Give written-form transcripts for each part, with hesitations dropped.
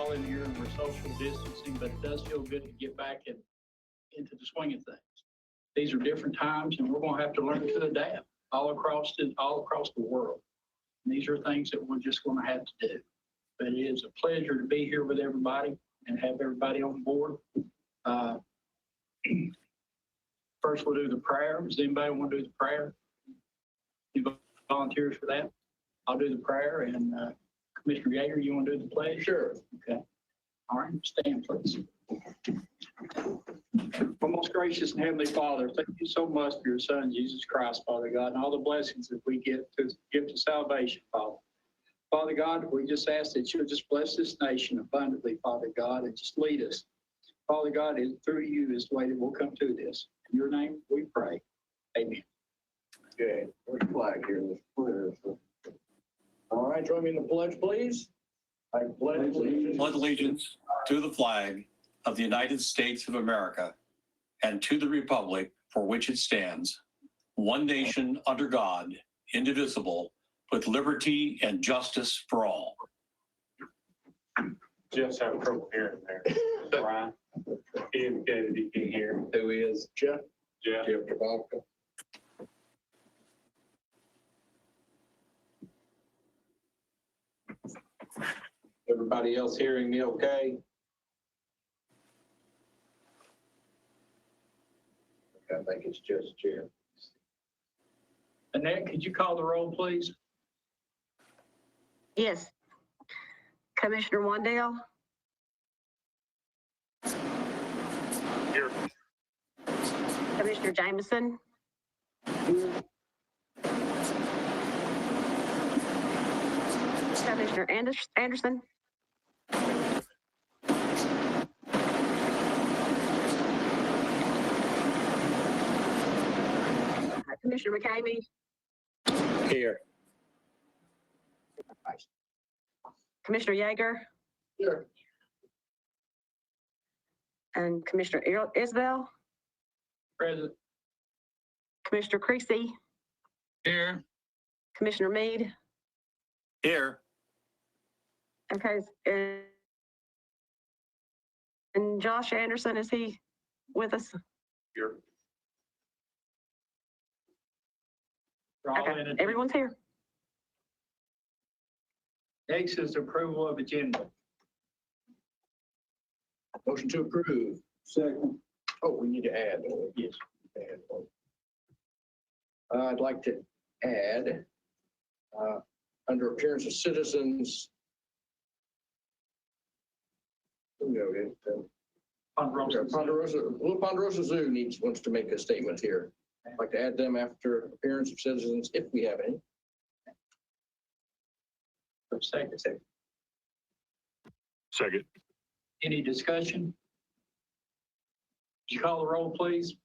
all in here and we're social distancing, but it does feel good to get back into the swing of things. These are different times, and we're going to have to learn to adapt all across the world. And these are things that we're just going to have to do. But it is a pleasure to be here with everybody and have everybody on board. First, we'll do the prayer. Does anybody want to do the prayer? Any volunteers for that? I'll do the prayer, and Commissioner Yeager, you want to do the pledge? Sure. Okay. All right, stand, please. Our most gracious and heavenly Father, thank you so much for your Son, Jesus Christ, Father God, and all the blessings that we get to give to salvation, Father. Father God, we just ask that you would just bless this nation abundantly, Father God, and just lead us. Father God, through you is the way that we'll come to this. In your name we pray. Amen. Okay, where's the flag here? All right, join me in the pledge, please. I pledge allegiance to the flag of the United States of America and to the republic for which it stands, one nation under God, indivisible, with liberty and justice for all. Jeff's having trouble hearing there. Brian, he indicated he can hear. Who is Jeff? Jeff. Jeff Travolta. Everybody else hearing me okay? I think it's just Jeff. Annette, could you call the roll, please? Yes. Commissioner Wandale? Here. Commissioner Jameson? Commissioner Anderson? Commissioner McCamey? Here. Commissioner Yeager? Here. And Commissioner Isbell? Present. Commissioner Creasy? Here. Commissioner Meade? Here. Okay. And Josh Anderson, is he with us? Here. Okay, everyone's here. Next is approval of agenda. Motion to approve. Second. Oh, we need to add. Yes. Add. I'd like to add, under appearance of citizens. Ponderosa Zoo wants to make a statement here. I'd like to add them after appearance of citizens, if we have any. Second. Second. Any discussion? Would you call the roll, please?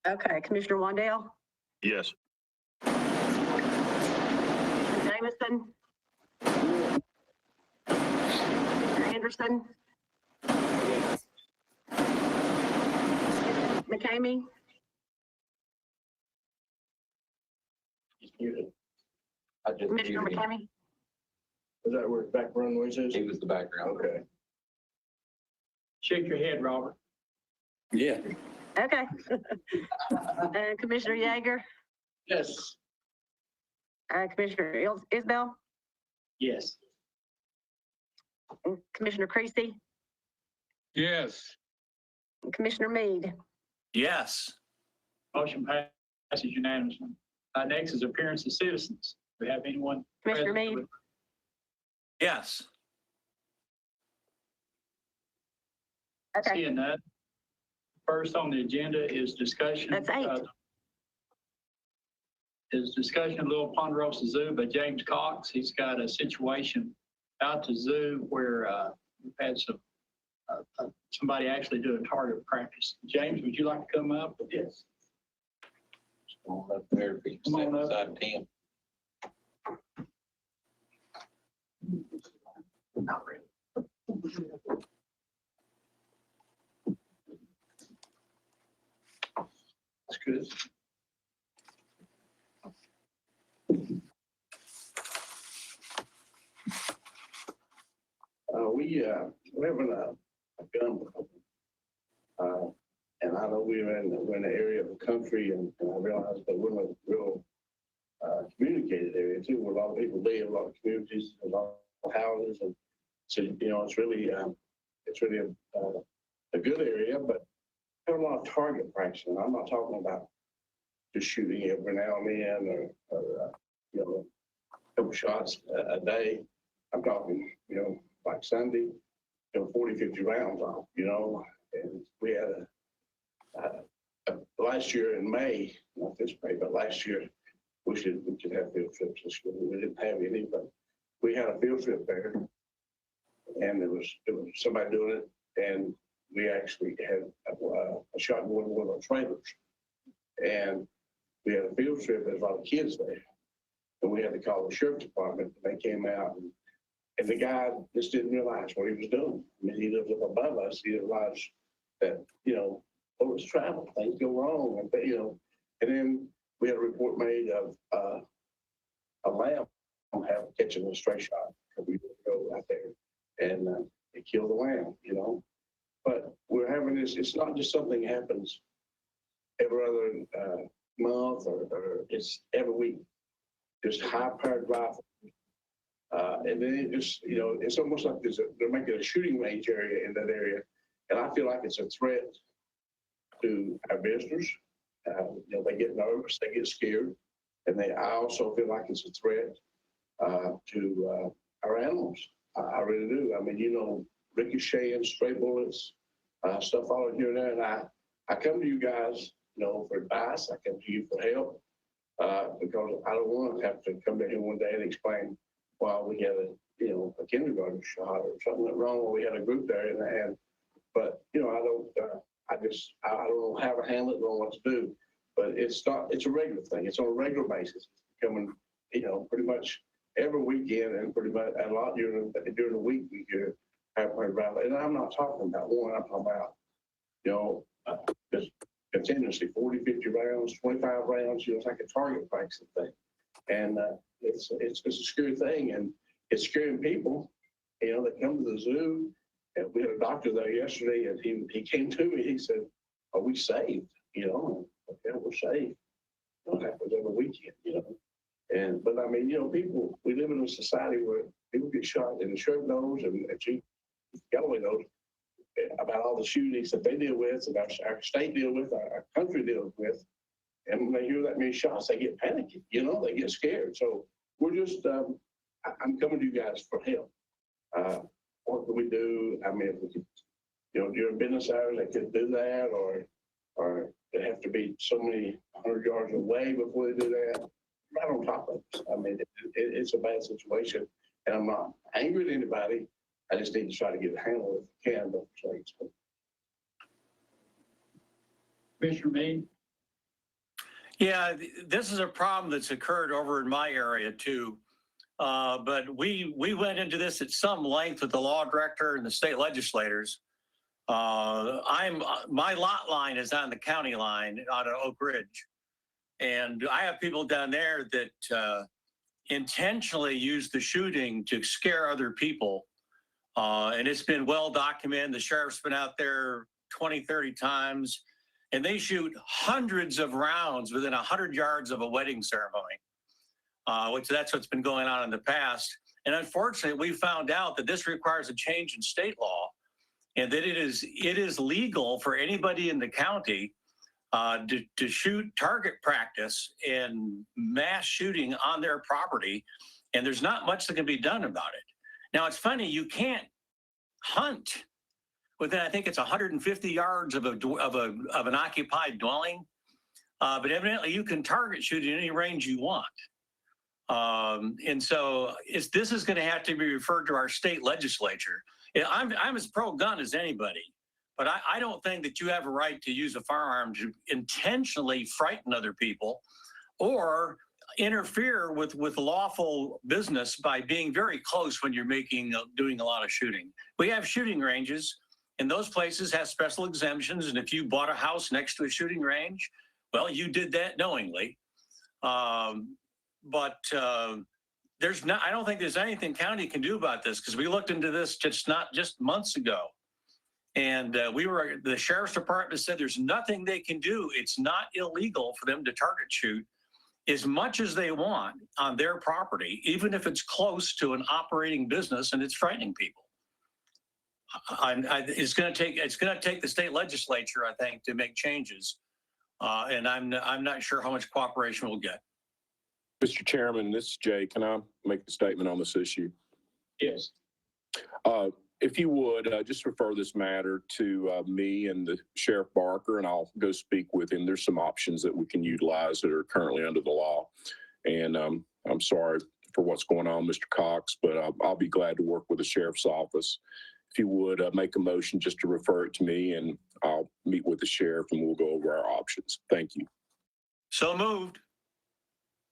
Okay, Commissioner Wandale? Yes. Jameson? Anderson? McCamey? He's muted. I just Commissioner muted him. McCamey? Is that where background noise is? He was the background. Okay. Shake your head, Robert. Yeah. Okay. And Commissioner Yeager? Yes. Commissioner Isbell? Yes. And Commissioner Creasy? Yes. And Commissioner Meade? Yes. Motion passes unanimously. Next is appearance of citizens. Do we have anyone? Commissioner present? Meade? Yes. Okay, Seeing that. First on the agenda is discussion. That's 8. Is discussion of Little Ponderosa Zoo by James Cox. He's got a situation out to zoo where we've had somebody actually do a target practice. James, would you like to come up? Yes. Come on up there, if you Come on up. beside Tim. Not really. Chris. We're having a gun problem. And I know we're in the area of the country, and I realize that we're in a real communicated area too, where a lot of people live, a lot of communities, a lot of houses, and so it's really a good area, but have a lot of target practice. And I'm not talking about just shooting every now and then, or a couple shots a day. I'm talking, like Sunday, 40, 50 rounds off, and we had last year in May, not this May, but last year, we could have field trips this year. We didn't have any, but we had a field trip there, and it was somebody doing it, and we actually had a shot in one of our trailers, and we had a field trip. There's a lot of kids there, and we had to call the sheriff department. They came out, and the guy just didn't realize what he was doing. I mean, he lives up above us. He didn't realize that it's travel. Things go wrong, and then we had a report made of a lamb catching a stray shot. We go out there, and it killed the lamb, But we're having this. It's not just something that happens every other month, or it's every week. Just high-powered rifle, and then it just, it's almost like they're making a shooting range area in that area, and I feel like it's a threat to our visitors. They get nervous, they get scared, and I also feel like it's a threat to our animals. I really do. I mean, ricocheting, stray bullets, stuff all in here and there, and I come to you guys, for advice. I come to you for help because I don't want to have to come down here one day and explain why we had a kindergarten shot or something went wrong, or we had a group there, but I don't. I don't know how to handle it, don't know what to do, but it's a regular thing. It's on a regular basis. It's coming, pretty much every weekend, and pretty much a lot during the week we hear high-powered rifle. And I'm not talking about one, I'm talking about, just continuously 40, 50 rounds, 25 rounds, it's like a target practice thing. And it's a scary thing, and it's scaring people, they come to the zoo. And we had a doctor there yesterday, and he came to me. He said, "Are we saved?" Okay, we're saved. It happens every weekend, but I mean, people. We live in a society where people get shot, and the sheriff knows, and Chief Galloway knows about all the shootings that they deal with, and our state deal with, our country deals with. And when they hear that many shots, they get panicky. They get scared. So we're just. I'm coming to you guys for help. What can we do? I mean, if we could, during business hours, they could do that, or they have to be so many 100 yards away before they do that. Right on top of us. I mean, it's a bad situation, and I'm not angry at anybody. I just need to try to get a handle if I can. But Commissioner Meade? Yeah, this is a problem that's occurred over in my area too. But we went into this at some length with the law director and the state legislators. My lot line is on the county line out of Oak Ridge. And I have people down there that intentionally use the shooting to scare other people. And it's been well documented. The sheriff's been out there 20, 30 times, and they shoot hundreds of rounds within 100 yards of a wedding ceremony. Which that's what's been going on in the past. And unfortunately, we found out that this requires a change in state law, and that it is legal for anybody in the county to shoot target practice and mass shooting on their property, and there's not much that can be done about it. Now, it's funny, you can't hunt within, I think it's 150 yards of an occupied dwelling, but evidently you can target shoot in any range you want. And so this is going to have to be referred to our state legislature. I'm as pro-gun as anybody, but I don't think that you have a right to use a firearm to intentionally frighten other people or interfere with lawful business by being very close when you're doing a lot of shooting. We have shooting ranges, and those places have special exemptions. And if you bought a house next to a shooting range, well, you did that knowingly. But there's not, I don't think there's anything county can do about this, because we looked into this just months ago. And the sheriff's department said there's nothing they can do. It's not illegal for them to target shoot as much as they want on their property, even if it's close to an operating business and it's frightening people. It's going to take the state legislature, I think, to make changes. And I'm not sure how much cooperation we'll get. Mr. Chairman, this is Jay. Can I make a statement on this issue? Yes. If you would, just refer this matter to me and the Sheriff Barker, and I'll go speak with him. There's some options that we can utilize that are currently under the law. And I'm sorry for what's going on, Mr. Cox, but I'll be glad to work with the Sheriff's office. If you would make a motion just to refer it to me, and I'll meet with the Sheriff and we'll go over our options. Thank you. So moved.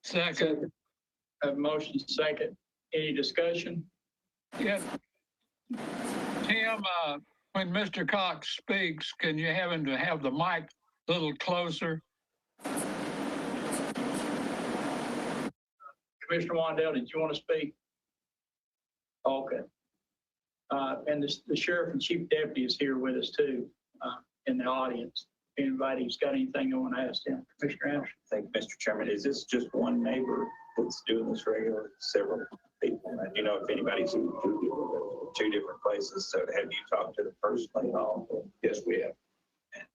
Second. Have motion second. Any discussion? Yeah. Tim, when Mr. Cox speaks, can you have him to have the mic a little closer? Commissioner Wandell, did you want to speak? Okay. And the sheriff and chief deputy is here with us too, in the audience. If anybody's got anything they want to ask them. Commissioner Anderson. Thank you, Mr. Chairman. Is this just one neighbor that's doing this regularly? Several people? And do you know if anybody's in two different places? So have you talked to the person involved? Yes, we have.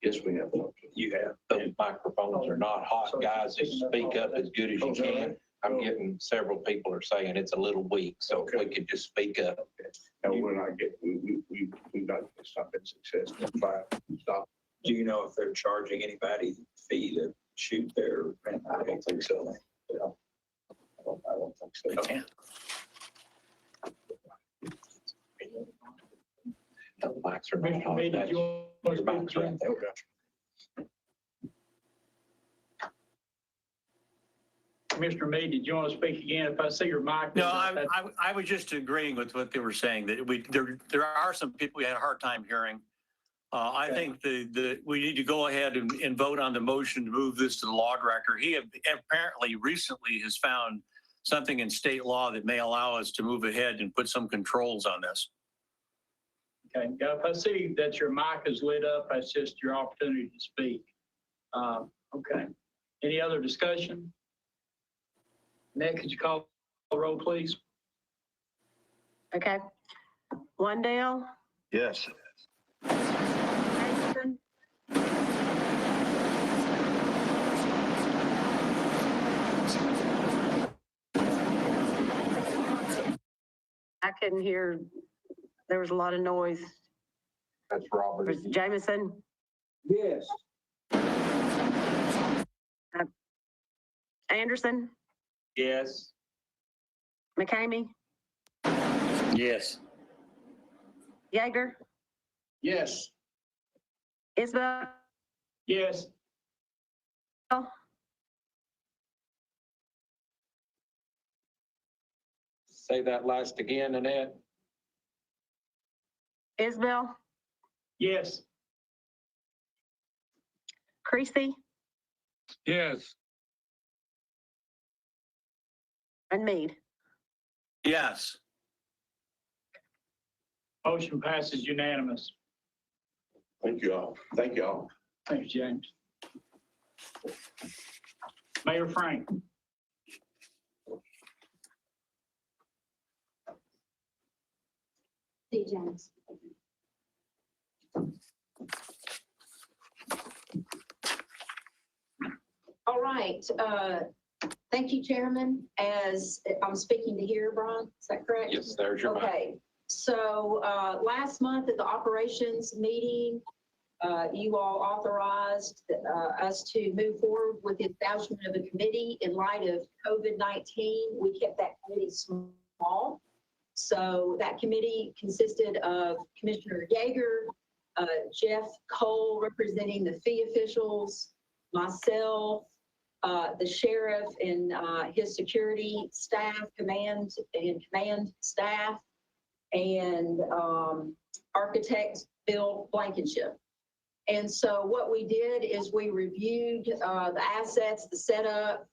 Yes, we have. You have. Those microphones are not hot, guys. Just speak up as good as you can. I'm getting several people are saying it's a little weak, so if we could just speak up. And we're not getting, we've not, it's not been successful. Stop. Do you know if they're charging anybody fee to shoot their? I don't think so. Yeah. I don't think so. Okay. The mics are not Commissioner hot. Meade, did That's- you want to Your mic's speak? right there. Commissioner Meade, did you want to speak again? If I see your mic. No, I was just agreeing with what they were saying, that there are some people we had a hard time hearing. I think we need to go ahead and vote on the motion to move this to the law director. He apparently recently has found something in state law that may allow us to move ahead and put some controls on this. Okay, yeah, if I see that your mic is lit up, that's just your opportunity to speak. Okay. Any other discussion? Nick, could you call the roll, please? Okay. Wandell, Yes. Anderson, I couldn't hear. There was a lot of noise. That's Robert. There's Jameson, Yes. Anderson, Yes. McCamey, Yes. Yeager, Yes. Isbell, Yes. Say that last again, Annette. Isbell, Yes. Creasy, Yes. and Meade. Yes. Motion passes unanimous. Thank you all. Thank you all. Thanks, James. Mayor Frank. Steve Jones. All right, thank you, Chairman. As I'm speaking to here, Brian, is that correct? Yes, there's your mic. Okay, so last month at the operations meeting, you all authorized us to move forward with the establishment of a committee in light of COVID-19. We kept that committee small. So that committee consisted of Commissioner Yeager, Jeff Cole representing the fee officials, myself, the sheriff and his security staff, command staff, and architect Bill Blankenship. And so what we did is we reviewed the assets, the setup.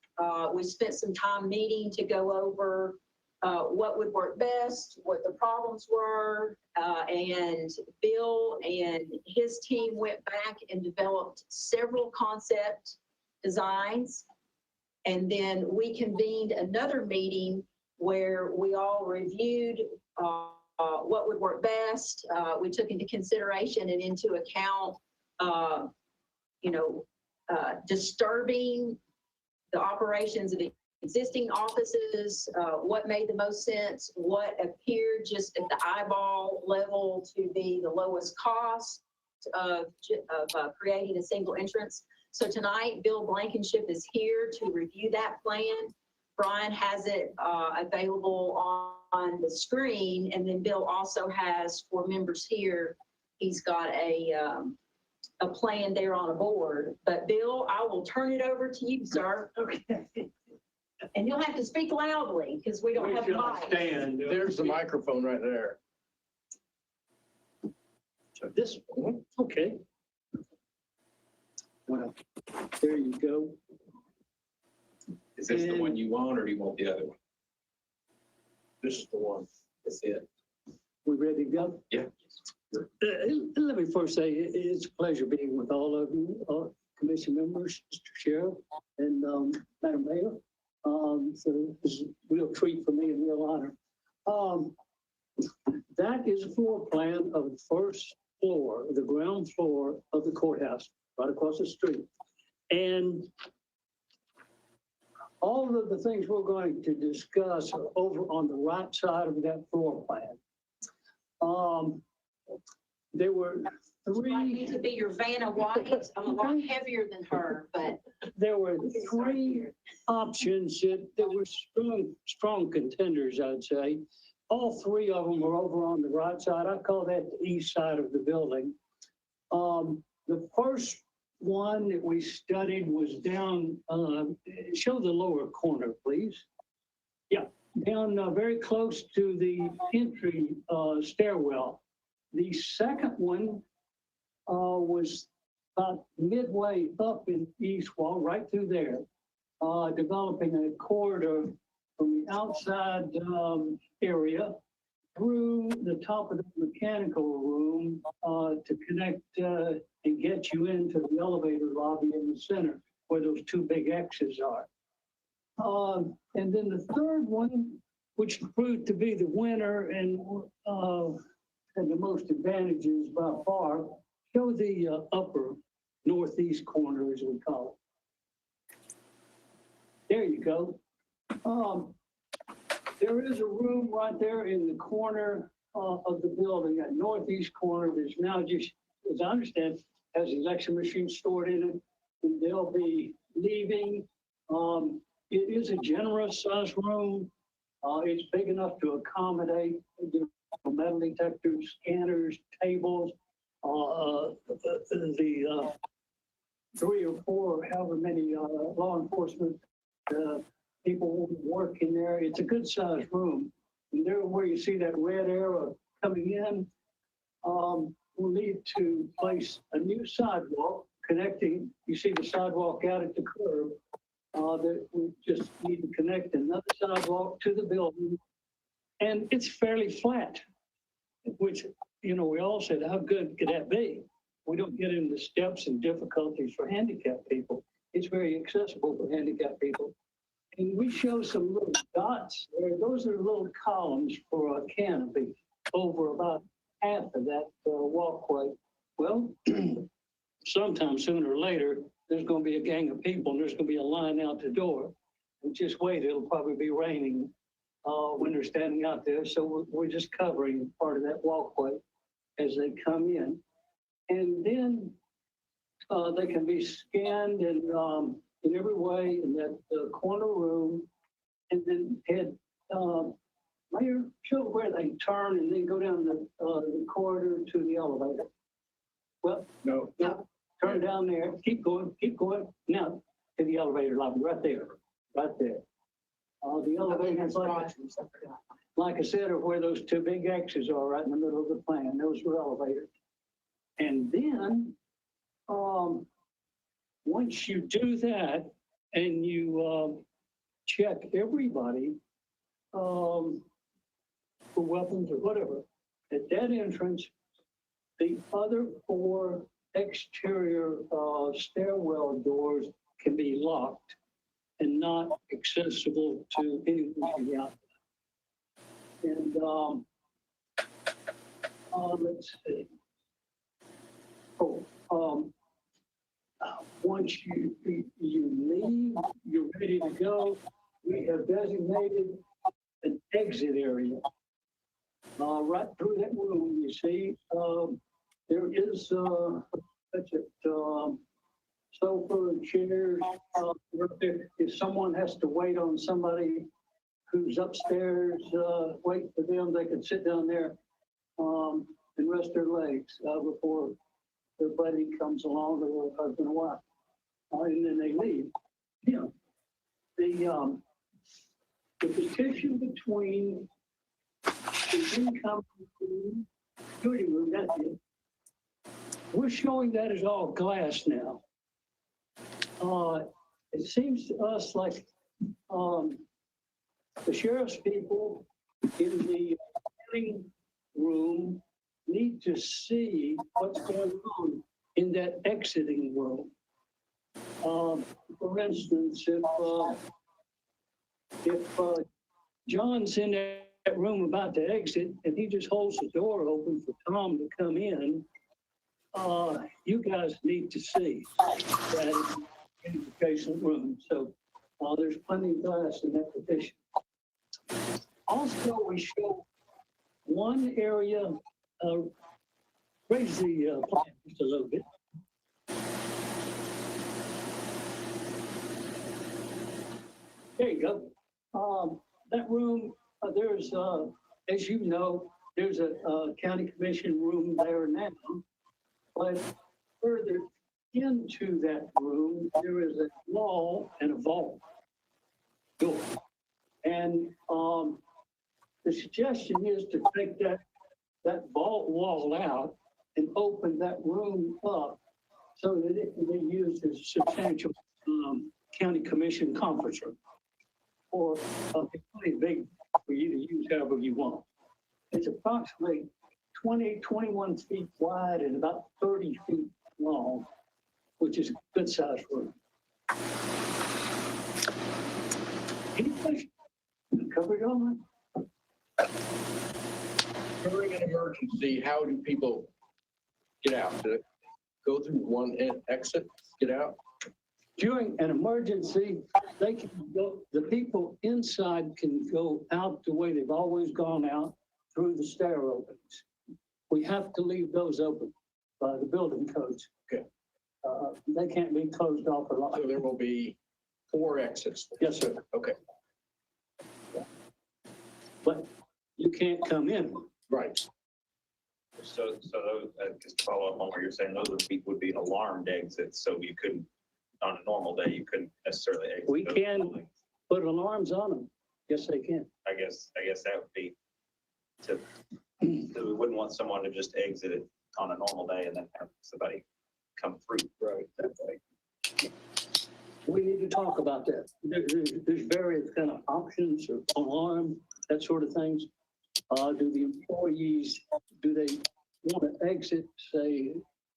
We spent some time meeting to go over what would work best, what the problems were. And Bill and his team went back and developed several concept designs. And then we convened another meeting where we all reviewed what would work best. We took into consideration and into account, disturbing the operations of the existing offices, what made the most sense, what appeared just at the eyeball level to be the lowest cost of creating a single entrance. So tonight, Bill Blankenship is here to review that plan. Brian has it available on the screen, and then Bill also has, for members here, he's got a plan there on a board. But Bill, I will turn it over to you, sir. Okay. And you'll have to speak loudly because we don't have mics. Stand. There's the microphone right there. So this one, okay. Well, there you go. Is this the one you want, or do you want the other one? This is the one. That's it. We ready to go? Yeah. Let me first say, it's a pleasure being with all of you, commission members, Mr. Sheriff, and Madam Mayor. So this is a real treat for me and real honor. That is a floor plan of the first floor, the ground floor of the courthouse, right across the street. And all of the things we're going to discuss are over on the right side of that floor plan. There were I need to be your Vanna White. I'm a lot heavier than her, but. There were three options that were strong contenders, I'd say. All three of them were over on the right side. I call that the east side of the building. The first one that we studied was down, show the lower corner, please. Yeah, down very close to the entry stairwell. The second one was about midway up in East Wall, right through there, developing a corridor from the outside area through the top of the mechanical room to connect and get you into the elevator lobby in the center where those two big X's are. And then the third one, which proved to be the winner and had the most advantages by far, show the upper northeast corner, as we call it. There you go. There is a room right there in the corner of the building, that northeast corner. There's now just, as I understand, has an election machine stored in it. And they'll be leaving. It is a generous size room. It's big enough to accommodate metal detectors, scanners, tables, the 3 or 4, however many law enforcement people work in there. It's a good sized room. And there where you see that red arrow coming in, we'll need to place a new sidewalk connecting. You see the sidewalk out at the curb. That we just need to connect another sidewalk to the building. And it's fairly flat, which, we all said, how good could that be? We don't get into steps and difficulties for handicapped people. It's very accessible for handicapped people. And we show some little dots there. Those are little columns for a canopy over about half of that walkway. Well, sometime sooner or later, there's going to be a gang of people and there's going to be a line out the door. And just wait, it'll probably be raining when they're standing out there. So we're just covering part of that walkway as they come in. And then they can be scanned and in every way in that corner room, and then head, Mayor, show where they turn and then go down the corridor to the elevator. Well, no, turn down there, keep going, now to the elevator lobby, right there. The elevators, like I said, are where those two big X's are, right in the middle of the plan. Those are elevators. And then once you do that and you, check everybody, for weapons or whatever, at that entrance, the other 4 exterior, stairwell doors can be locked and not accessible to anyone from the outside. And, let's see. Once you leave, you're ready to go. We have designated an exit area. Right through that room, you see, there is, such a, sofa and chairs. If someone has to wait on somebody who's upstairs, wait for them, they can sit down there, and rest their legs, before their buddy comes along, or their husband or wife. And then they leave. You know, the petition between the income security room, that's it. We're showing that as all glass now. It seems to us like, the sheriff's people in the hearing room need to see what's going on in that exiting room. For instance, if John's in that room about to exit and he just holds the door open for Tom to come in, you guys need to see that in the adjacent room. So there's plenty of glass in that petition. Also, we show one area, raise the plan just a little bit. There you go. That room, there's, as you know, there's a county commission room there now, but further into that room, there is a wall and a vault door. And the suggestion is to take that vault wall out and open that room up so that it can be used as a substantial county commission conference room. Or it's pretty big for you to use however you want. It's approximately 21 feet wide and about 30 feet long, which is a good sized room. Any questions? Covered all that? During an emergency, how do people get out? Do they go through one exit, get out? During an emergency, they can go, the people inside can go out the way they've always gone out, through the stair openings. We have to leave those open by the building codes. Okay. They can't be closed off or locked. So there will be 4 exits. Yes, sir. Okay, But you can't come in. right. So those, just to follow up on what you're saying, those would be an alarmed exit, so you couldn't, on a normal day, you couldn't necessarily exit. We those can buildings. put alarms on them. Yes, they can. I guess that would be to, so we wouldn't want someone to just exit it on a normal day and then have somebody come through. Right. That way. We need to talk about that. There's various kind of options or alarm, that sort of things. Do the employees, do they want to exit, say,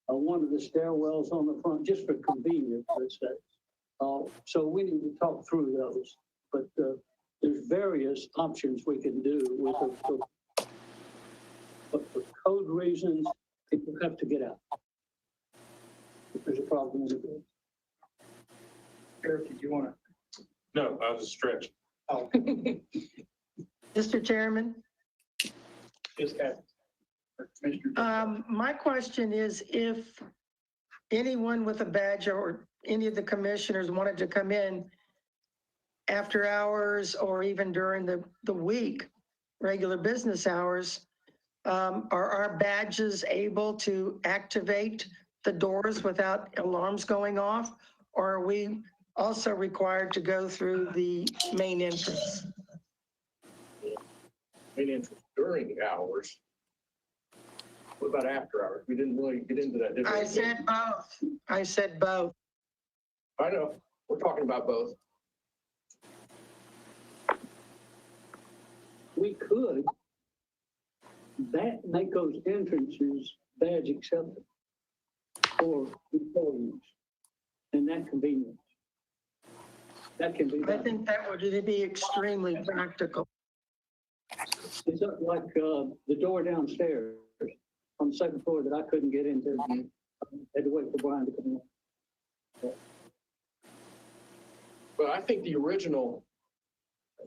one of the stairwells on the front, just for convenience, let's say? So we need to talk through those. But there's various options we can do with it. But for code reasons, people have to get out. If there's a problem with it. Sheriff, did you want to? No, I was stretching. Oh, Mr. Chairman, just have. Commissioner. my question is if anyone with a badge or any of the commissioners wanted to come in after hours or even during the week, regular business hours, are our badges able to activate the doors without alarms going off? Or are we also required to go through the main entrance? Main entrance during hours. What about after hours? We didn't really get into that, did we? I said both. I said both. I know, we're talking about both. We could make those entrances badge acceptable for employees and that convenience. That can be I done. think that would be extremely practical. It's not like the door downstairs on the second floor that I couldn't get into. I had to wait for Brian to come in. But I think the original,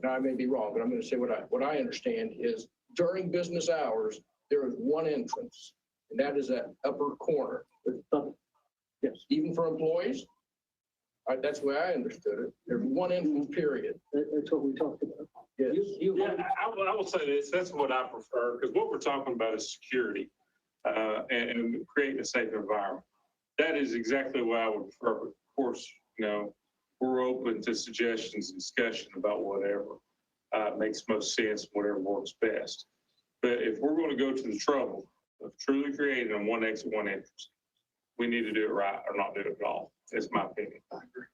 now I may be wrong, but I'm going to say what I understand is during business hours, there is one entrance, and that is that upper corner. Yes, Even for employees? That's the way I understood it. There's one entrance period. that's what we talked about. Yes. Yeah, I will say this, that's what I prefer, because what we're talking about is security, and creating a safe environment. That is exactly what I would prefer. But of course, we're open to suggestions and discussion about whatever makes most sense, whatever works best. But if we're going to go to the trouble of truly creating a one exit, one entrance, we need to do it right or not do it at all. That's my opinion. I agree.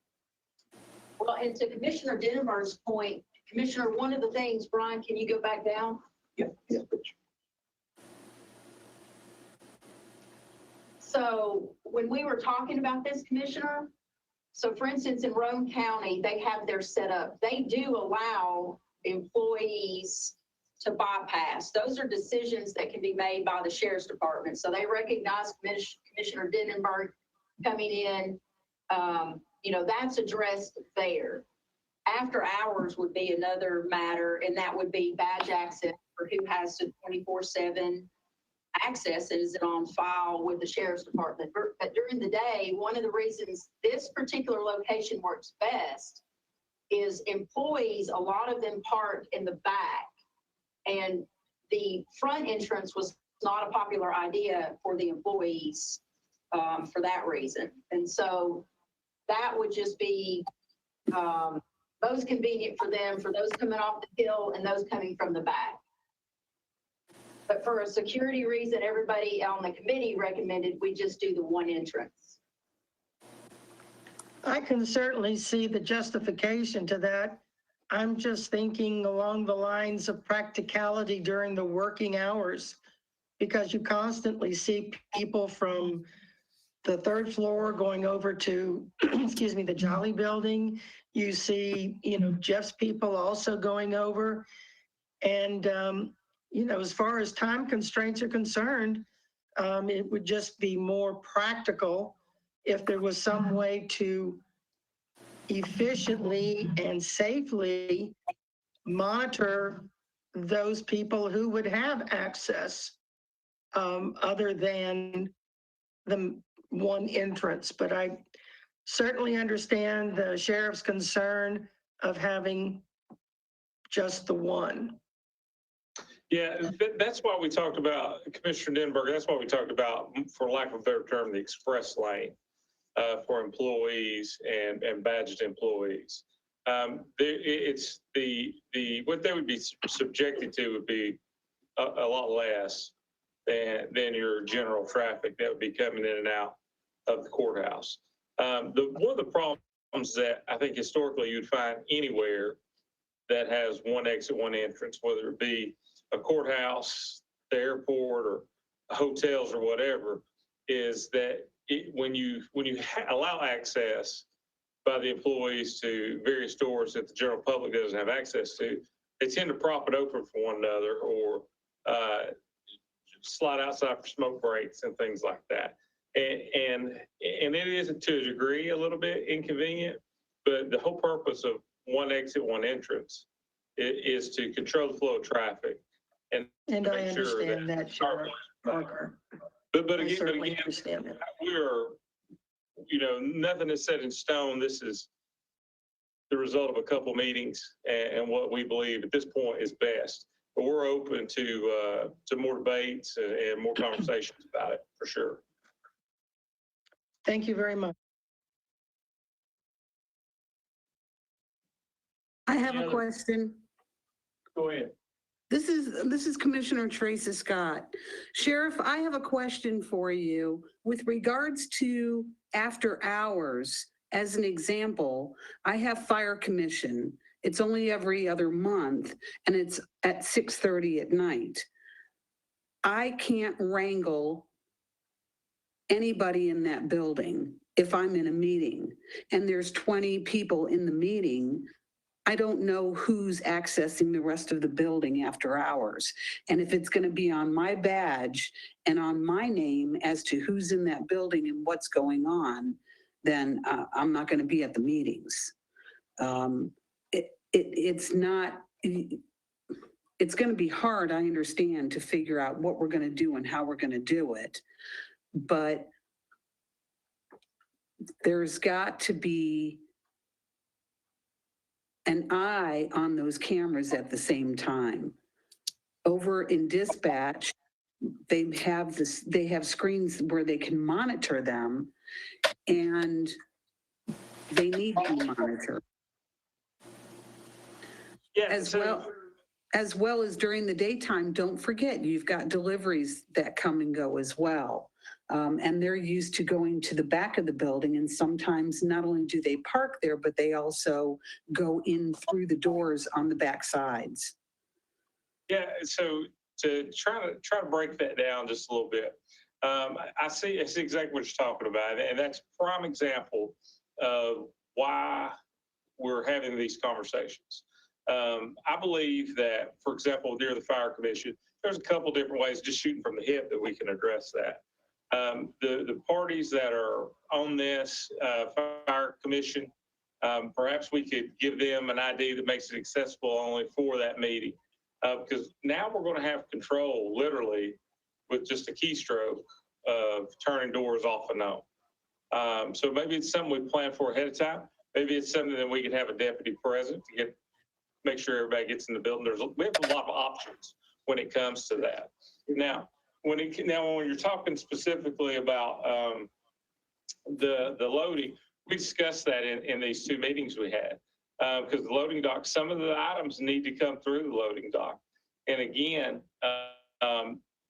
Well, and to Commissioner Denenberg's point, Commissioner, one of the things, Brian, can you go back down? Yeah. So when we were talking about this, Commissioner, so for instance, in Roane County, they have their setup. They do allow employees to bypass. Those are decisions that can be made by the Sheriff's Department. So they recognize Commissioner Denenberg coming in, that's addressed there. After hours would be another matter, and that would be badge access for who has to 24/7 access and is it on file with the Sheriff's Department. But during the day, one of the reasons this particular location works best is employees, a lot of them park in the back. And the front entrance was not a popular idea for the employees for that reason. And so that would just be most convenient for them, for those coming off the hill and those coming from the back. But for a security reason, everybody on the committee recommended we just do the one entrance. I can certainly see the justification to that. I'm just thinking along the lines of practicality during the working hours, because you constantly see people from the third floor going over to, excuse me, the Jolly Building. You see, Jeff's people also going over. And, as far as time constraints are concerned, it would just be more practical if there was some way to efficiently and safely monitor those people who would have access other than the one entrance. But I certainly understand the sheriff's concern of having just the one. Yeah, that's why we talked about, Commissioner Denenberg, that's why we talked about, for lack of a better term, the express lane for employees and badged employees. It's what they would be subjected to would be a lot less than your general traffic that would be coming in and out of the courthouse. One of the problems that I think historically you'd find anywhere that has one exit, one entrance, whether it be a courthouse, the airport, or hotels or whatever, is that when you allow access by the employees to various doors that the general public doesn't have access to, they tend to prop it open for one another or slide outside for smoke breaks and things like that. And it is to a degree a little bit inconvenient, but the whole purpose of one exit, one entrance is to control the flow of traffic. And I understand that, Sheriff Parker. But I again, certainly understand that. nothing is set in stone. This is the result of a couple meetings and what we believe at this point is best. But we're open to more debates and more conversations about it, for sure. Thank you very much. I have a question. Go ahead. This is Commissioner Tracy Scott. Sheriff, I have a question for you with regards to after hours. As an example, I have fire commission. It's only every other month and it's at 6:30 at night. I can't wrangle anybody in that building if I'm in a meeting and there's 20 people in the meeting. I don't know who's accessing the rest of the building after hours. And if it's going to be on my badge and on my name as to who's in that building and what's going on, then I'm not going to be at the meetings. It's not, it's going to be hard, I understand, to figure out what we're going to do and how we're going to do it. But there's got to be an eye on those cameras at the same time. Over in dispatch, they have screens where they can monitor them, and they need to monitor. Yeah, as well as during the daytime, don't forget, you've got deliveries that come and go as well. And they're used to going to the back of the building, and sometimes not only do they park there, but they also go in through the doors on the back sides. Yeah, so to try to break that down just a little bit, I see exactly what you're talking about, and that's a prime example of why we're having these conversations. I believe that, for example, near the Fire Commission, there's a couple different ways, just shooting from the hip, that we can address that. The parties that are on this Fire Commission, perhaps we could give them an ID that makes it accessible only for that meeting. Because now we're going to have control, literally, with just a keystroke of turning doors off and on. So maybe it's something we plan for ahead of time. Maybe it's something that we can have a deputy present to make sure everybody gets in the building. We have a lot of options when it comes to that. Now, when you're talking specifically about the loading, we discussed that in these two meetings we had. Because the loading dock, some of the items need to come through the loading dock. And again,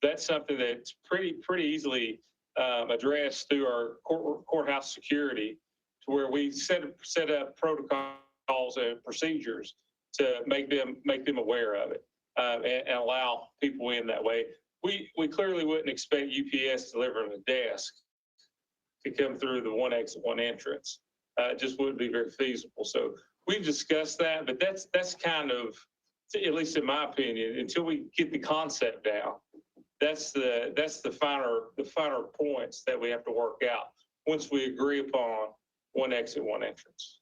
that's something that's pretty easily addressed through our courthouse security, to where we set up protocols and procedures to make them aware of it and allow people in that way. We clearly wouldn't expect UPS delivering a desk to come through the one exit, one entrance. It just wouldn't be very feasible. So we've discussed that, but that's kind of, at least in my opinion, until we get the concept down, that's the finer points that we have to work out once we agree upon one exit, one entrance.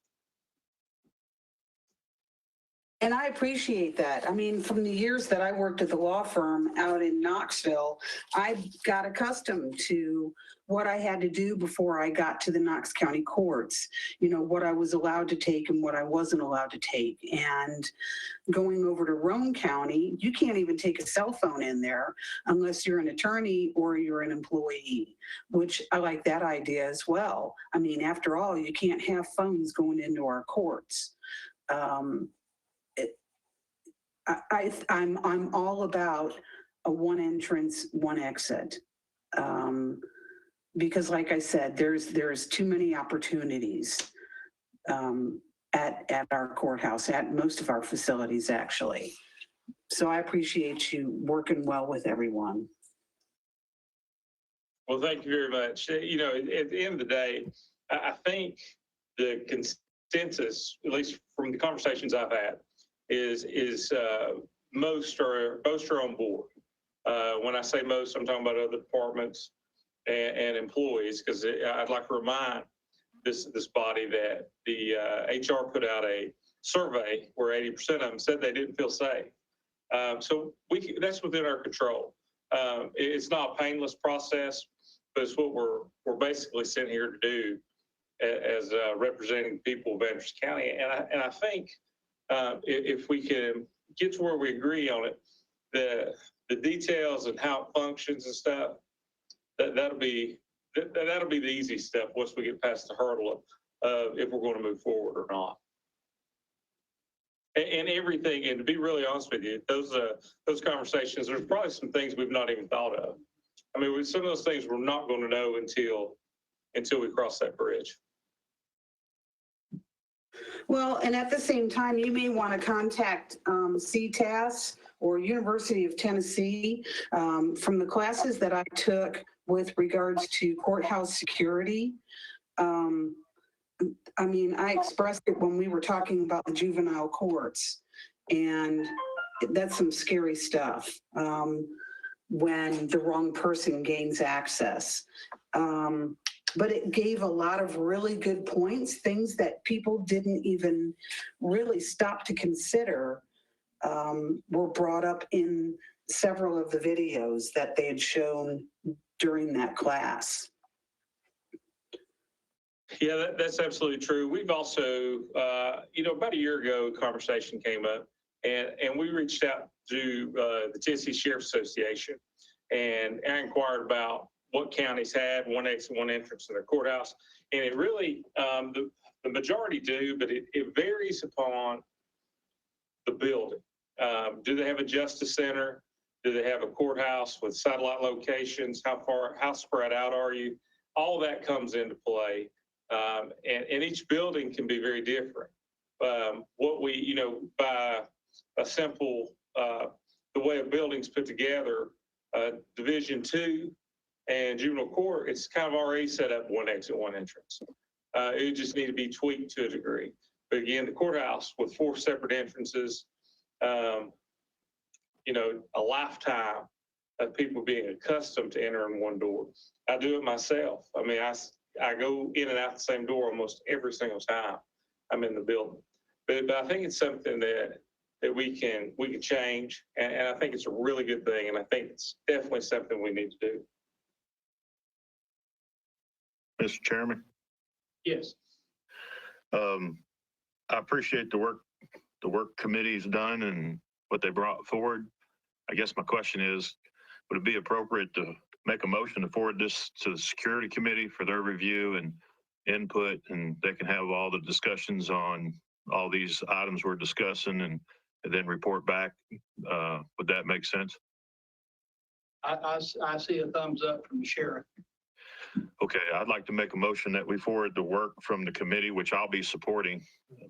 And I appreciate that. I mean, from the years that I worked at the law firm out in Knoxville, I got accustomed to what I had to do before I got to the Knox County courts, what I was allowed to take and what I wasn't allowed to take. And going over to Roane County, you can't even take a cell phone in there unless you're an attorney or you're an employee, which I like that idea as well. I mean, after all, you can't have phones going into our courts. I'm all about a one entrance, one exit. Because like I said, there's too many opportunities at our courthouse, at most of our facilities, actually. So I appreciate you working well with everyone. Well, thank you very much. At the end of the day, I think the consensus, at least from the conversations I've had, is most are on board. When I say most, I'm talking about other departments and employees, because I'd like to remind this body that the HR put out a survey where 80% of them said they didn't feel safe. So that's within our control. It's not a painless process, but it's what we're basically sitting here to do as representing people of Andrews County. And I think if we can get to where we agree on it, the details and how it functions and stuff, that'll be the easy step once we get past the hurdle of if we're going to move forward or not. And everything, and to be really honest with you, those conversations, there's probably some things we've not even thought of. I mean, some of those things we're not going to know until we cross that bridge. Well, and at the same time, you may want to contact CTAS or University of Tennessee. From the classes that I took with regards to courthouse security, I mean, I expressed it when we were talking about the juvenile courts, and that's some scary stuff when the wrong person gains access. But it gave a lot of really good points, things that people didn't even really stop to consider were brought up in several of the videos that they had shown during that class. Yeah, that's absolutely true. We've also, about a year ago, a conversation came up, and we reached out to the Tennessee Sheriff's Association, and I inquired about what counties have one exit, one entrance to their courthouse. And it really, the majority do, but it varies upon the building. Do they have a justice center? Do they have a courthouse with satellite locations? How spread out are you? All that comes into play. And each building can be very different. What we, by a simple, the way a building's put together, Division II and juvenile court, it's kind of already set up one exit, one entrance. It just need to be tweaked to a degree. But again, the courthouse with 4 separate entrances, a lifetime of people being accustomed to entering one door. I do it myself. I mean, I go in and out the same door almost every single time I'm in the building. But I think it's something that we can change, and I think it's a really good thing, and I think it's definitely something we need to do. Mr. Chairman, Yes. I appreciate the work committee's done and what they brought forward. I guess my question is, would it be appropriate to make a motion to forward this to the security committee for their review and input, and they can have all the discussions on all these items we're discussing and then report back? Would that make sense? I see a thumbs up from the sheriff. Okay, I'd like to make a motion that we forward the work from the committee, which I'll be supporting,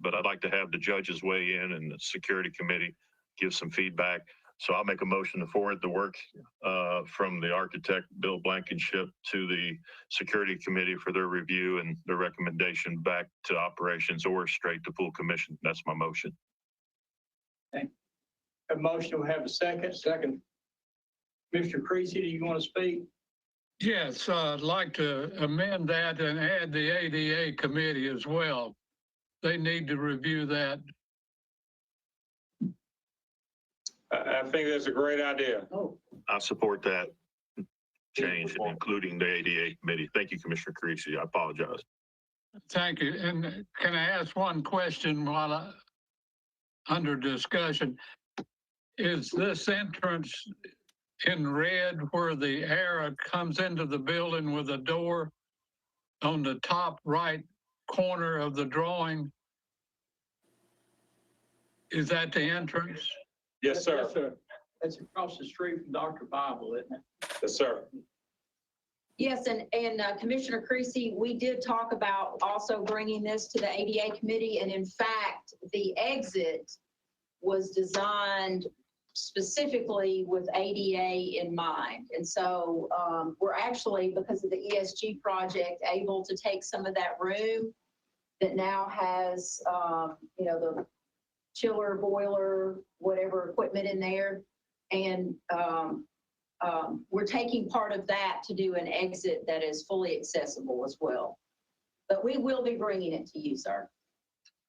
but I'd like to have the judges weigh in and the security committee give some feedback. So I'll make a motion to forward the work from the architect, Bill Blankenship, to the security committee for their review and their recommendation back to operations or straight to full commission. That's my motion. Okay. A motion, we have a second. Second. Mr. Creasy, do you want to speak? Yes, I'd like to amend that and add the ADA committee as well. They need to review that. I think that's a great idea. Oh, I support that change, including the ADA committee. Thank you, Commissioner Creasy. I apologize. Thank you. And can I ask one question while under discussion? Is this entrance in red where the air comes into the building with a door on the top right corner of the drawing? Is that the entrance? Yes, sir. That's across the street from Dr. Bible, isn't it? Yes, sir. Yes, and Commissioner Creasy, we did talk about also bringing this to the ADA committee, and in fact, the exit was designed specifically with ADA in mind. And so we're actually, because of the ESG project, able to take some of that room that now has, the chiller, boiler, whatever equipment in there. And we're taking part of that to do an exit that is fully accessible as well. But we will be bringing it to you, sir.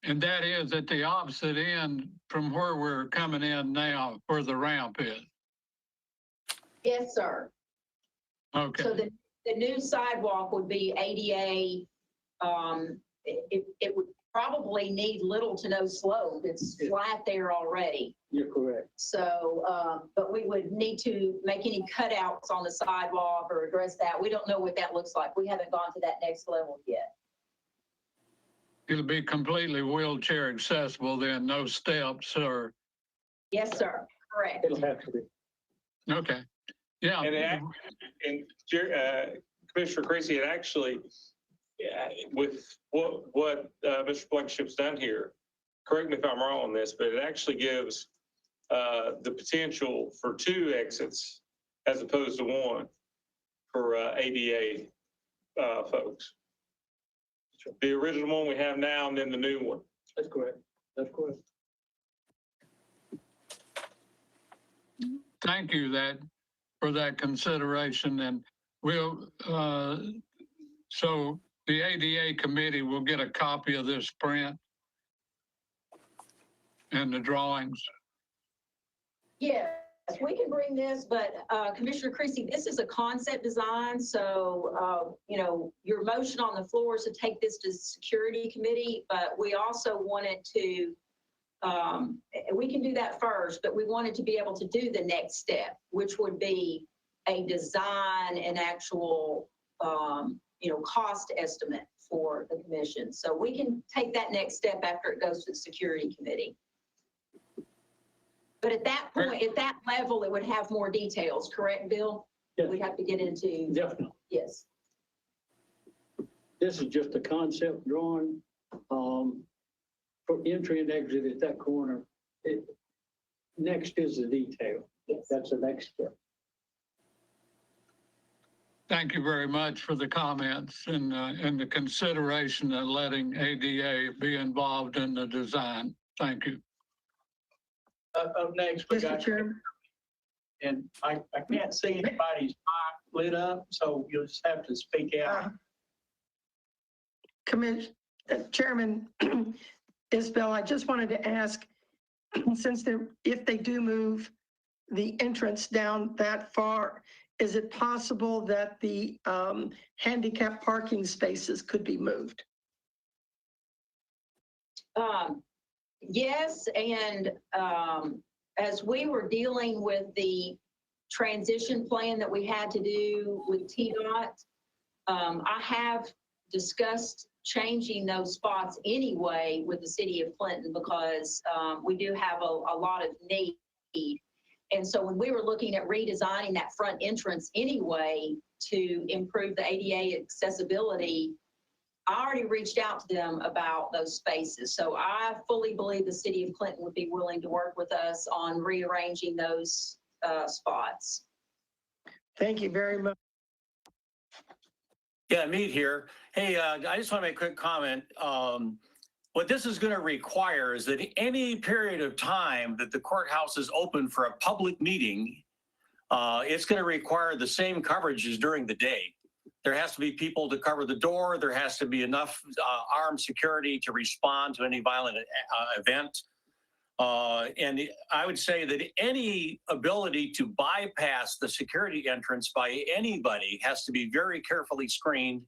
And that is at the opposite end from where we're coming in now, where the ramp is. Yes, sir. Okay. So the new sidewalk would be ADA. It would probably need little to no slope. It's flat there already. You're correct. So, but we would need to make any cutouts on the sidewalk or address that. We don't know what that looks like. We haven't gone to that next level yet. it'll be completely wheelchair accessible then, no steps or, Yes, sir. Correct. It'll have to be. okay. Yeah. And Commissioner Creasy, it actually, with what Mr. Blankenship's done here, correct me if I'm wrong on this, but it actually gives the potential for 2 exits as opposed to 1 for ADA folks. The original one we have now and then the new one. That's correct. That's correct. Thank you for that consideration, and we'll, so the ADA committee will get a copy of this print and the drawings. Yes, we can bring this, but Commissioner Creasy, this is a concept design, so, you know, your motion on the floor is to take this to the security committee, but we also wanted to, we can do that first, but we wanted to be able to do the next step, which would be a design and actual, you know, cost estimate for the commission. So we can take that next step after it goes to the security committee. But at that point, at that level, it would have more details, correct, Bill? Yes. We'd have to get into, Definitely. yes. This is just a concept drawing, for entry and exit at that corner. Next is the detail. Yes. That's the next step. Thank you very much for the comments and the consideration of letting ADA be involved in the design. Thank you. Up next, we Mr. got, Chairman, and I can't see anybody's mic lit up, so you'll just have to speak out. Chairman Isbell, I just wanted to ask, since if they do move the entrance down that far, is it possible that the handicap parking spaces could be moved? Yes, and as we were dealing with the transition plan that we had to do with TDOT, I have discussed changing those spots anyway with the city of Clinton because we do have a lot of need. And so when we were looking at redesigning that front entrance anyway to improve the ADA accessibility, I already reached out to them about those spaces. So I fully believe the city of Clinton would be willing to work with us on rearranging those spots. Thank you very much. Yeah, Mead here. Hey, I just want to make a quick comment. What this is going to require is that any period of time that the courthouse is open for a public meeting, it's going to require the same coverage as during the day. There has to be people to cover the door. There has to be enough armed security to respond to any violent event. And I would say that any ability to bypass the security entrance by anybody has to be very carefully screened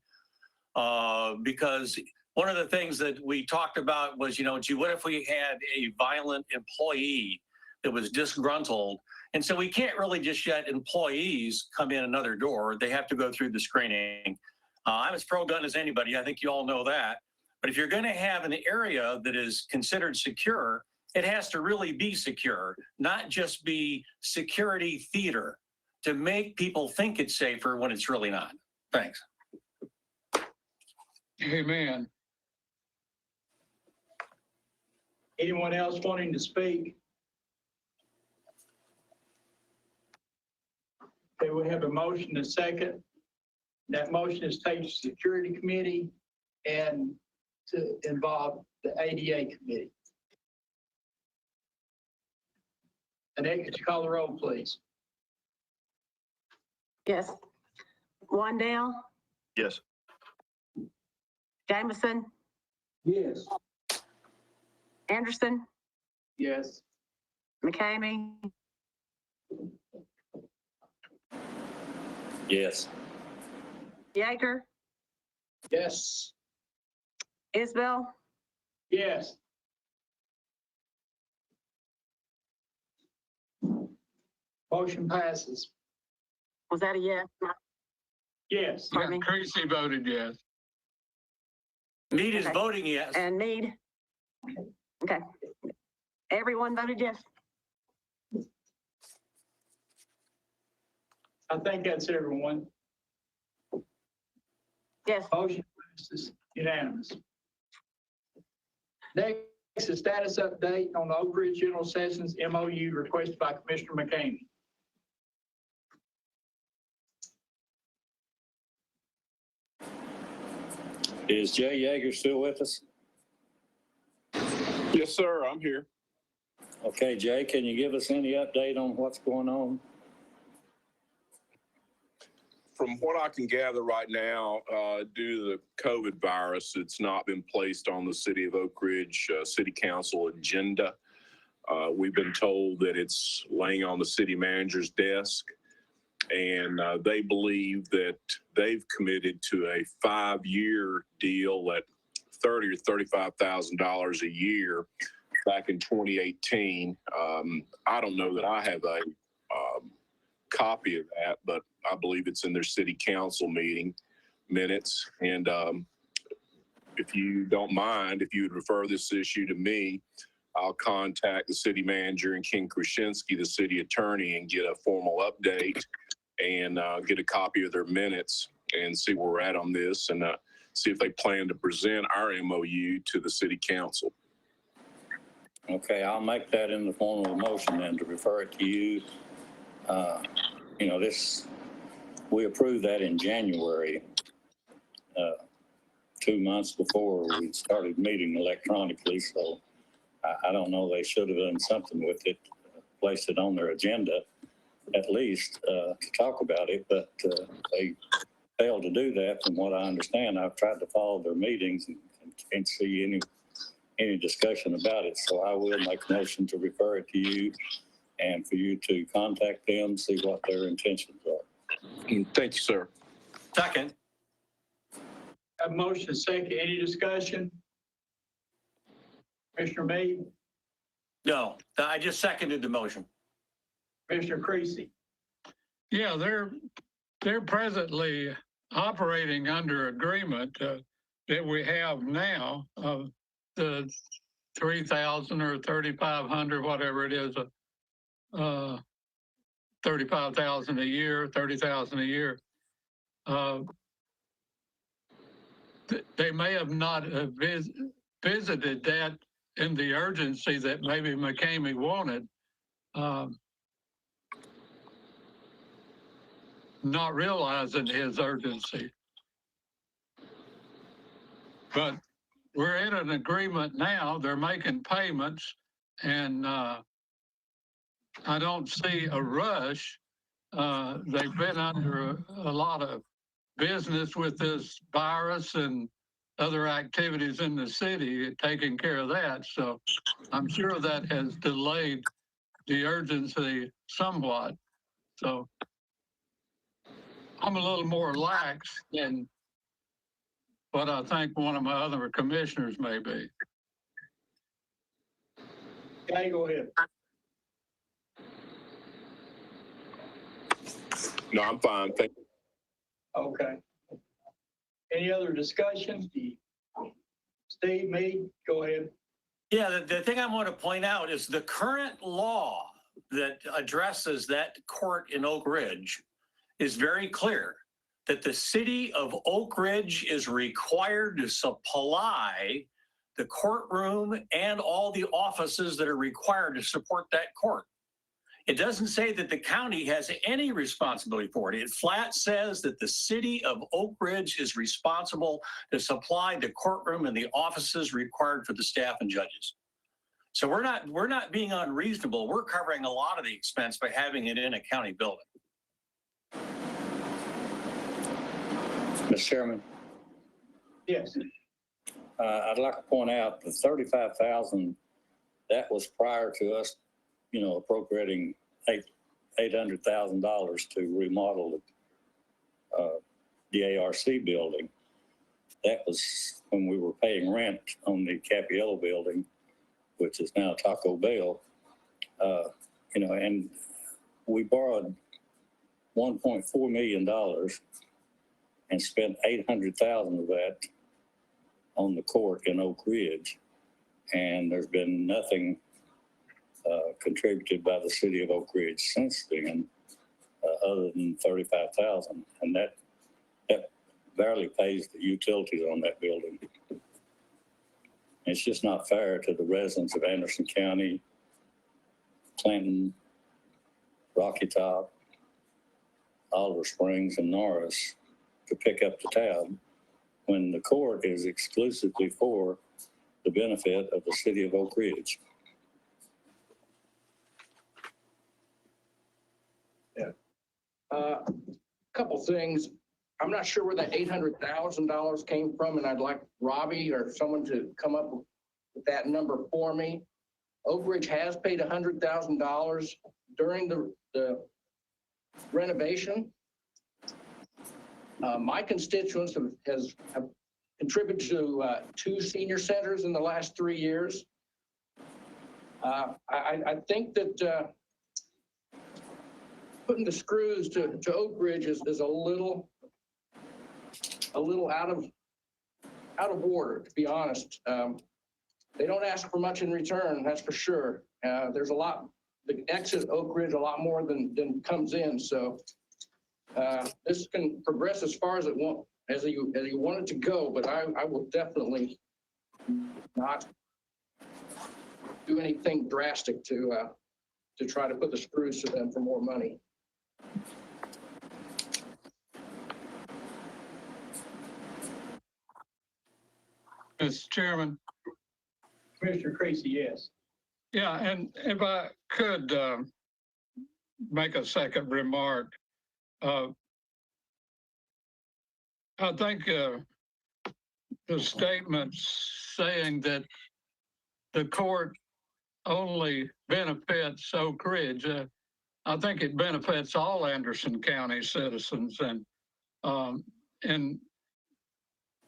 because one of the things that we talked about was, you know, gee, what if we had a violent employee that was disgruntled? And so we can't really just let employees come in another door. They have to go through the screening. I'm as pro-gun as anybody. I think you all know that. But if you're going to have an area that is considered secure, it has to really be secure, not just be security theater to make people think it's safer when it's really not. Thanks. Amen. Anyone else wanting to speak? Okay, we have a motion and a second. That motion is taken to security committee and to involve the ADA committee. Annette, could you call the roll, please? Yes. Wandale, Yes. Jameson, Yes. Anderson, Yes. McCamey, Yes. Yeager, Yes. Isbell, Yes. Motion passes. was that a yes? Yes. Yeah, Pardon me? Tracy voted yes. Mead is Okay. voting yes. And Mead? Okay. Everyone voted yes? I think that's everyone. Yes. Motion passes unanimous. Next is status update on the Oak Ridge General Sessions MOU requested by Commissioner McCamey. Is Jay Yeager still with us? Yes, sir, I'm here. Okay, Jay, can you give us any update on what's going on? From what I can gather right now, due to the COVID virus, it's not been placed on the City of Oak Ridge City Council agenda. We've been told that it's laying on the city manager's desk, and they believe that they've committed to a 5-year deal at $30,000 or $35,000 a year back in 2018. I don't know that I have a copy of that, but I believe it's in their city council meeting minutes. And if you don't mind, if you would refer this issue to me, I'll contact the city manager and Ken Krasinski, the city attorney, and get a formal update and get a copy of their minutes and see where we're at on this, and see if they plan to present our MOU to the city council. Okay, I'll make that in the form of a motion then to refer it to you. You know, we approved that in January, 2 months before we started meeting electronically. So I don't know, they should have done something with it, placed it on their agenda at least to talk about it, but they failed to do that from what I understand. I've tried to follow their meetings and can't see any discussion about it. So I will make a motion to refer it to you and for you to contact them, see what their intentions are. Thank you, sir. Second. Have a motion second. Any discussion? Commissioner Meade, No, I just seconded the motion. Commissioner Creasy. Yeah, they're presently operating under agreement that we have now of the 3,000 or 3,500, whatever it is, 35,000 a year, 30,000 a year. They may have not visited that in the urgency that maybe McCamey wanted. Not realizing his urgency. But we're in an agreement now. They're making payments, and I don't see a rush. They've been under a lot of business with this virus and other activities in the city, taking care of that. So I'm sure that has delayed the urgency somewhat. So I'm a little more lax than what I think one of my other commissioners may be. Okay, go ahead. No, I'm fine. Thank you. Okay. Any other discussion? Steve, Meade, go ahead. Yeah, the thing I want to point out is the current law that addresses that court in Oak Ridge is very clear that the city of Oak Ridge is required to supply the courtroom and all the offices that are required to support that court. It doesn't say that the county has any responsibility for it. It flat says that the city of Oak Ridge is responsible to supply the courtroom and the offices required for the staff and judges. So we're not being unreasonable. We're covering a lot of the expense by having it in a county building. Mr. Chairman, Yes. I'd like to point out the 35,000, that was prior to us, appropriating $800,000 to remodel the ARC building. That was when we were paying rent on the Capiello building, which is now Taco Bell. And we borrowed $1.4 million and spent $800,000 of that on the court in Oak Ridge. And there's been nothing contributed by the city of Oak Ridge since then, other than $35,000. And that barely pays the utilities on that building. It's just not fair to the residents of Anderson County, Clinton, Rocky Top, Oliver Springs, and Norris to pick up the tab when the court is exclusively for the benefit of the city of Oak Ridge. Couple things. I'm not sure where that $800,000 came from, and I'd like Robbie or someone to come up with that number for me. Oak Ridge has paid $100,000 during the renovation. My constituents have contributed to 2 senior centers in the last 3 years. I think that putting the screws to Oak Ridge is a little out of order, to be honest. They don't ask for much in return, that's for sure. There's a lot, the exit Oak Ridge a lot more than comes in. So this can progress as far as it want, as you want it to go, but I will definitely not do anything drastic to try to put the screws to them for more money. Mr. Chairman. Commissioner Creasy, yes. Yeah, and if I could make a second remark, I think the statement saying that the court only benefits Oak Ridge, I think it benefits all Anderson County citizens and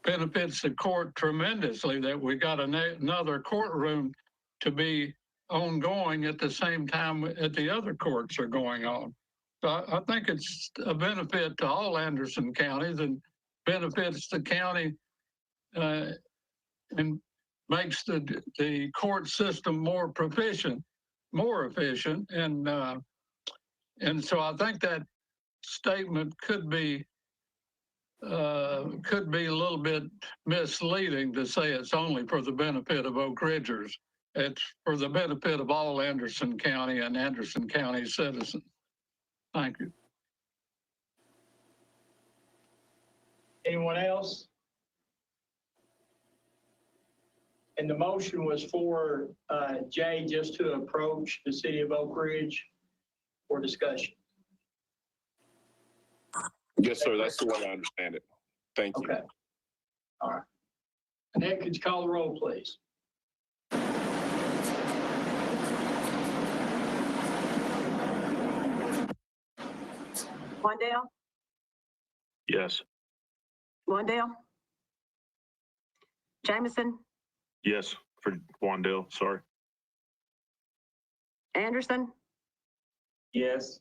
benefits the court tremendously that we got another courtroom to be ongoing at the same time that the other courts are going on. So I think it's a benefit to all Anderson counties and benefits the county and makes the court system more efficient. And so I think that statement could be a little bit misleading to say it's only for the benefit of Oak Ridgers. It's for the benefit of all Anderson County and Anderson County citizens. Thank you. Anyone else? And the motion was for Jay just to approach the city of Oak Ridge for discussion. Yes, sir. That's the way I understand it. Thank you. Okay. All right. Annette, could you call the roll, please? Wandale, Yes. Wandale, Jameson, Yes, for Wandale, sorry. Anderson, Yes.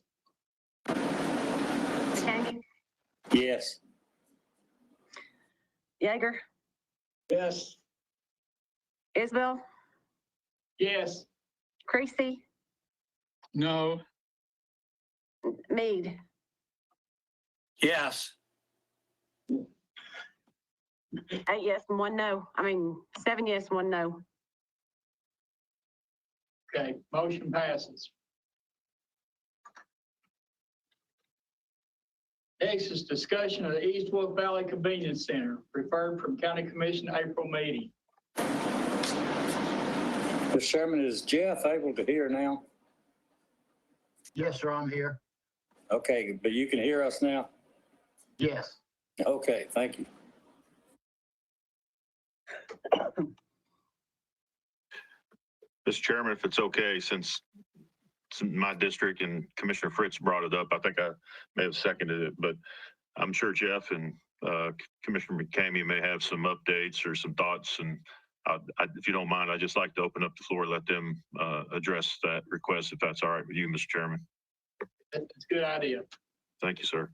McCamey, Yes. Yeager, Yes. Isbell, Yes. Creasy, No. Mead. Yes. 8 yes and 1 no. 7 yes, 1 no. Okay, motion passes. Next is discussion of the East Wolf Valley Convenience Center, referred from County Commission April meeting. Mr. Chairman, is Jeff able to hear now? Yes, sir, I'm here. Okay, but you can hear us now? Yes. Okay, thank you. Mr. Chairman, if it's okay, since it's in my district and Commissioner Fritz brought it up, I think I may have seconded it, but I'm sure Jeff and Commissioner McCamey may have some updates or some thoughts. And if you don't mind, I'd just like to open up the floor, let them address that request, if that's all right with you, Mr. Chairman. That's a good idea. Thank you, sir.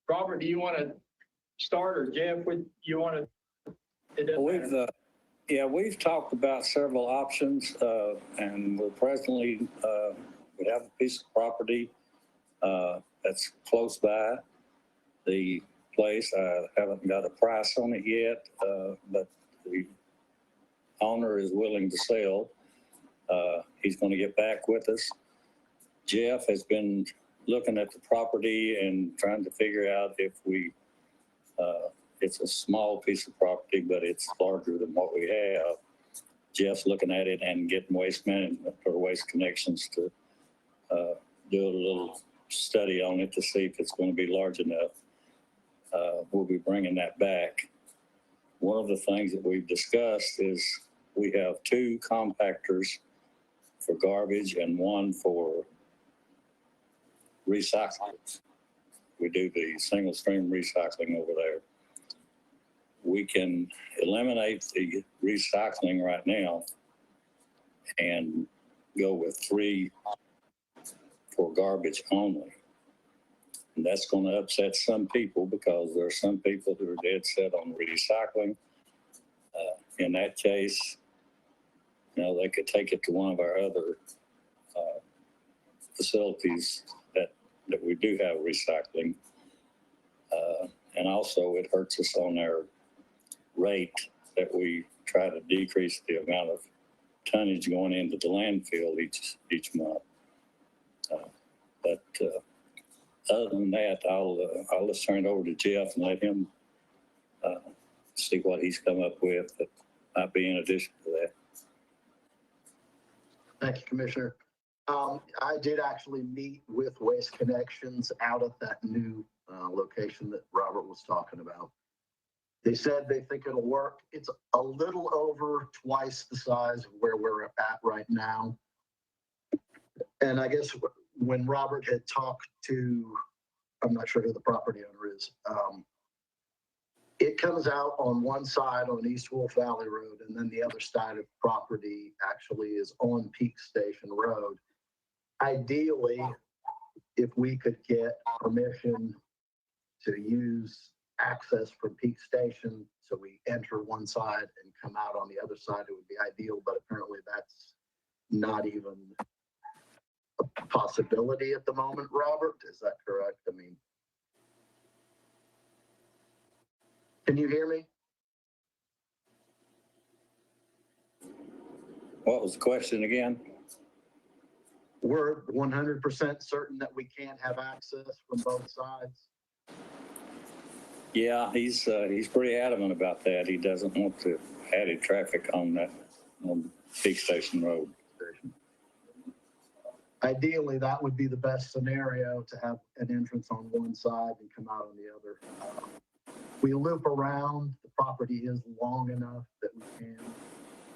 Robert, do you want to start, or Jeff, you want to It doesn't We've, matter. yeah, we've talked about several options, and we're presently, we have a piece of property, that's close by the place. I haven't got a price on it yet, but the owner is willing to sell. He's going to get back with us. Jeff has been looking at the property and trying to figure out if we, it's a small piece of property, but it's larger than what we have. Jeff's looking at it and getting Waste Management or Waste Connections to do a little study on it to see if it's going to be large enough. We'll be bringing that back. One of the things that we've discussed is we have 2 compactors for garbage and 1 for recycling. We do the single stream recycling over there. We can eliminate the recycling right now and go with 3 for garbage only. And that's going to upset some people because there are some people who are dead set on recycling. In that case, they could take it to one of our other facilities that we do have recycling. And also it hurts us on our rate that we try to decrease the amount of tonnage going into the landfill each month. But other than that, I'll just turn it over to Jeff and let him see what he's come up with that might be in addition to that. Thank you, Commissioner. I did actually meet with Waste Connections out at that new location that Robert was talking about. They said they think it'll work. It's a little over twice the size of where we're at right now. And I guess when Robert had talked to, I'm not sure who the property owner is, it comes out on one side on East Wolf Valley Road, and then the other side of property actually is on Peak Station Road. Ideally, if we could get permission to use access from Peak Station, so we enter one side and come out on the other side, it would be ideal, but apparently that's not even a possibility at the moment, Robert, is that correct? I mean, can you hear me? What was the question again? We're 100% certain that we can't have access from both sides. Yeah, he's pretty adamant about that. He doesn't want to added traffic on Peak Station Road. Ideally, that would be the best scenario, to have an entrance on one side and come out on the other. We loop around, the property is long enough that we can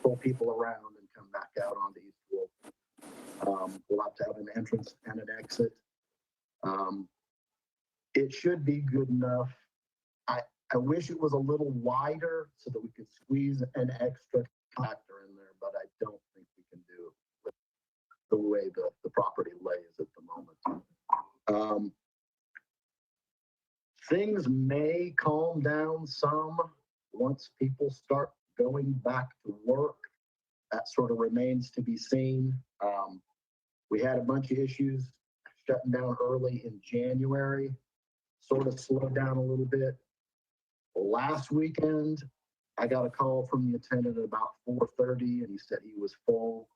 pull people around and come back out onto East Wolf. We'll have to have an entrance and an exit. It should be good enough. I wish it was a little wider so that we could squeeze an extra compactor in there, but I don't think we can do it with the way the property lays at the moment. Things may calm down some once people start going back to work. That sort of remains to be seen. We had a bunch of issues shutting down early in January, sort of slowed down a little bit. Last weekend, I got a call from the attendant at about 4:30, and he said he was full.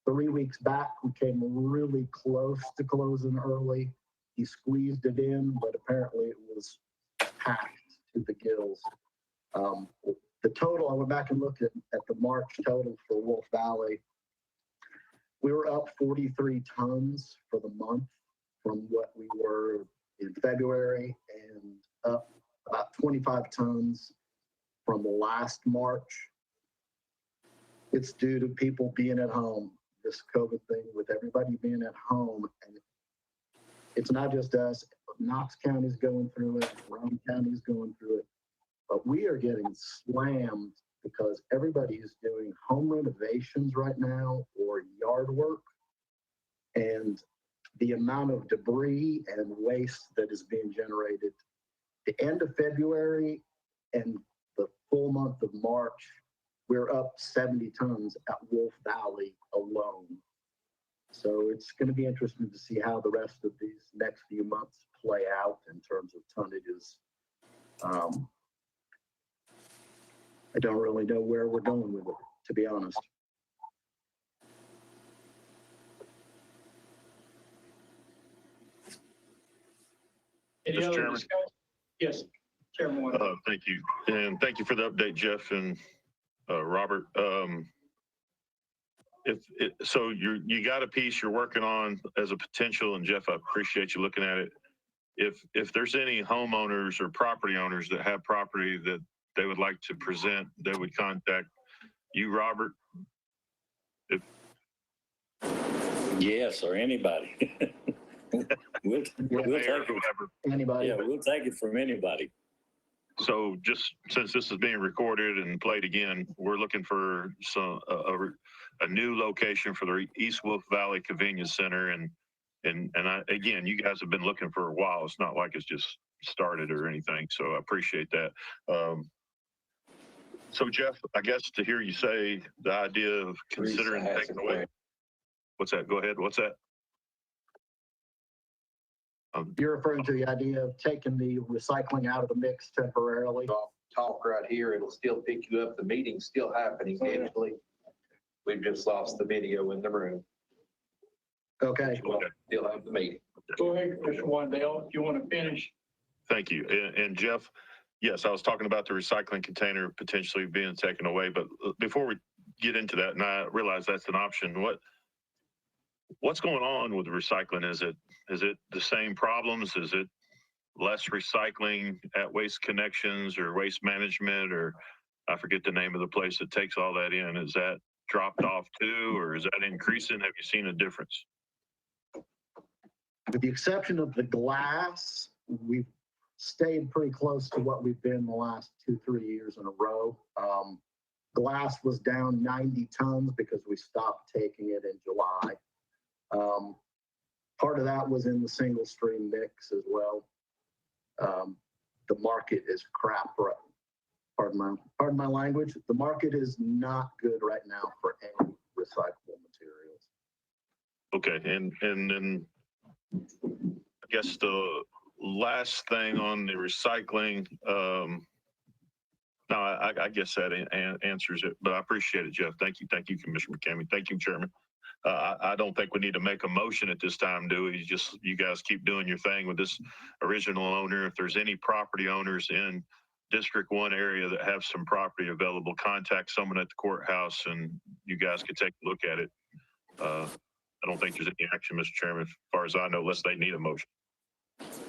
3 weeks back, we came really close to closing early. He squeezed it in, but apparently it was packed to the gills. The total, I went back and looked at the March total for Wolf Valley. We were up 43 tons for the month from what we were in February, and up about 25 tons from last March. It's due to people being at home, this COVID thing with everybody being at home. And it's not just us, Knox County's going through it, Roane County's going through it, but we are getting slammed because everybody is doing home renovations right now or yard work. And the amount of debris and waste that is being generated, the end of February and the full month of March, we're up 70 tons at Wolf Valley alone. So it's going to be interesting to see how the rest of these next few months play out in terms of tonnages. I don't really know where we're going with it, to be honest. Any Mr. other Chairman? discussion? Yes, Chairman Wayne. Thank you. And thank you for the update, Jeff and Robert. So you got a piece you're working on as a potential, and Jeff, I appreciate you looking at it. If there's any homeowners or property owners that have property that they would like to present, they would contact you, Robert? Yes, or anybody. We'll take it. Anybody? Yeah, we'll take it from anybody. So just since this is being recorded and played again, we're looking for a new location for the East Wolf Valley Convenience Center. And again, you guys have been looking for a while. It's not like it's just started or anything. So I appreciate that. So Jeff, I guess to hear you say the idea of considering taking away. What's that? Go ahead. What's that? You're referring to the idea of taking the recycling out of the mix temporarily? Talk right here, it'll still pick you up. The meeting's still happening digitally. We've just lost the video in the room. Okay. We'll still have the meeting. Go ahead, Commissioner Wandale, if you want to finish. Thank you. And Jeff, yes, I was talking about the recycling container potentially being taken away, but before we get into that, and I realize that's an option, what's going on with recycling? Is it the same problems? Is it less recycling at Waste Connections or Waste Management, or I forget the name of the place that takes all that in? Is that dropped off too, or is that increasing? Have you seen a difference? With the exception of the glass, we've stayed pretty close to what we've been the last 2-3 years in a row. Glass was down 90 tons because we stopped taking it in July. Part of that was in the single stream mix as well. The market is crap, right? Pardon my language. The market is not good right now for any recyclable materials. Okay, and then I guess the last thing on the recycling, no, I guess that answers it, but I appreciate it, Jeff. Thank you, Commissioner McCamey. Thank you, Chairman. I don't think we need to make a motion at this time, do we? You guys keep doing your thing with this original owner. If there's any property owners in District 1 area that have some property available, contact someone at the courthouse and you guys can take a look at it. I don't think there's any action, Mr. Chairman, as far as I know, unless they need a motion.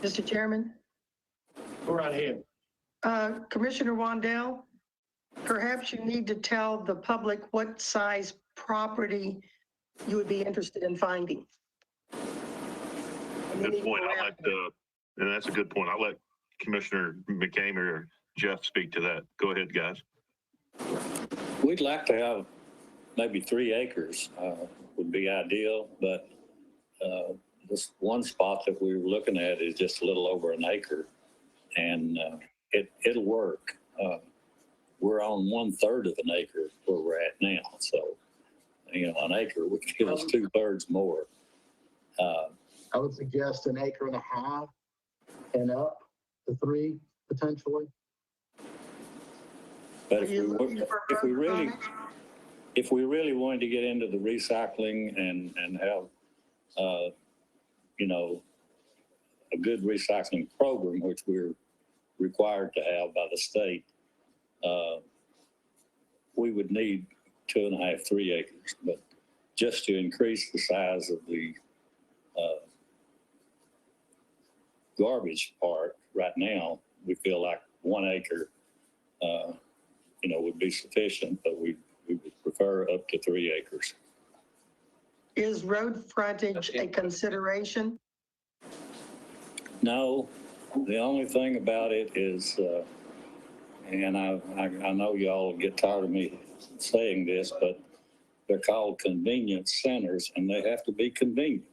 Mr. Chairman? Go right ahead. Commissioner Wandale, perhaps you need to tell the public what size property you would be interested in finding. Good point. And that's a good point. I'll let Commissioner McCamey or Jeff speak to that. Go ahead, guys. We'd like to have maybe 3 acres would be ideal, but this one spot that we were looking at is just a little over an acre, and it'll work. We're on 1/3 of an acre where we're at now, so an acre would give us 2/3 more. I would suggest 1.5 acres and up to 3 potentially. But if we really wanted to get into the recycling and have, a good recycling program, which we're required to have by the state, we would need 2.5, 3 acres. But just to increase the size of the garbage part right now, we feel like 1 acre, would be sufficient, but we would prefer up to 3 acres. Is road frontage a consideration? No, the only thing about it is, and I know y'all get tired of me saying this, but they're called convenience centers and they have to be convenient.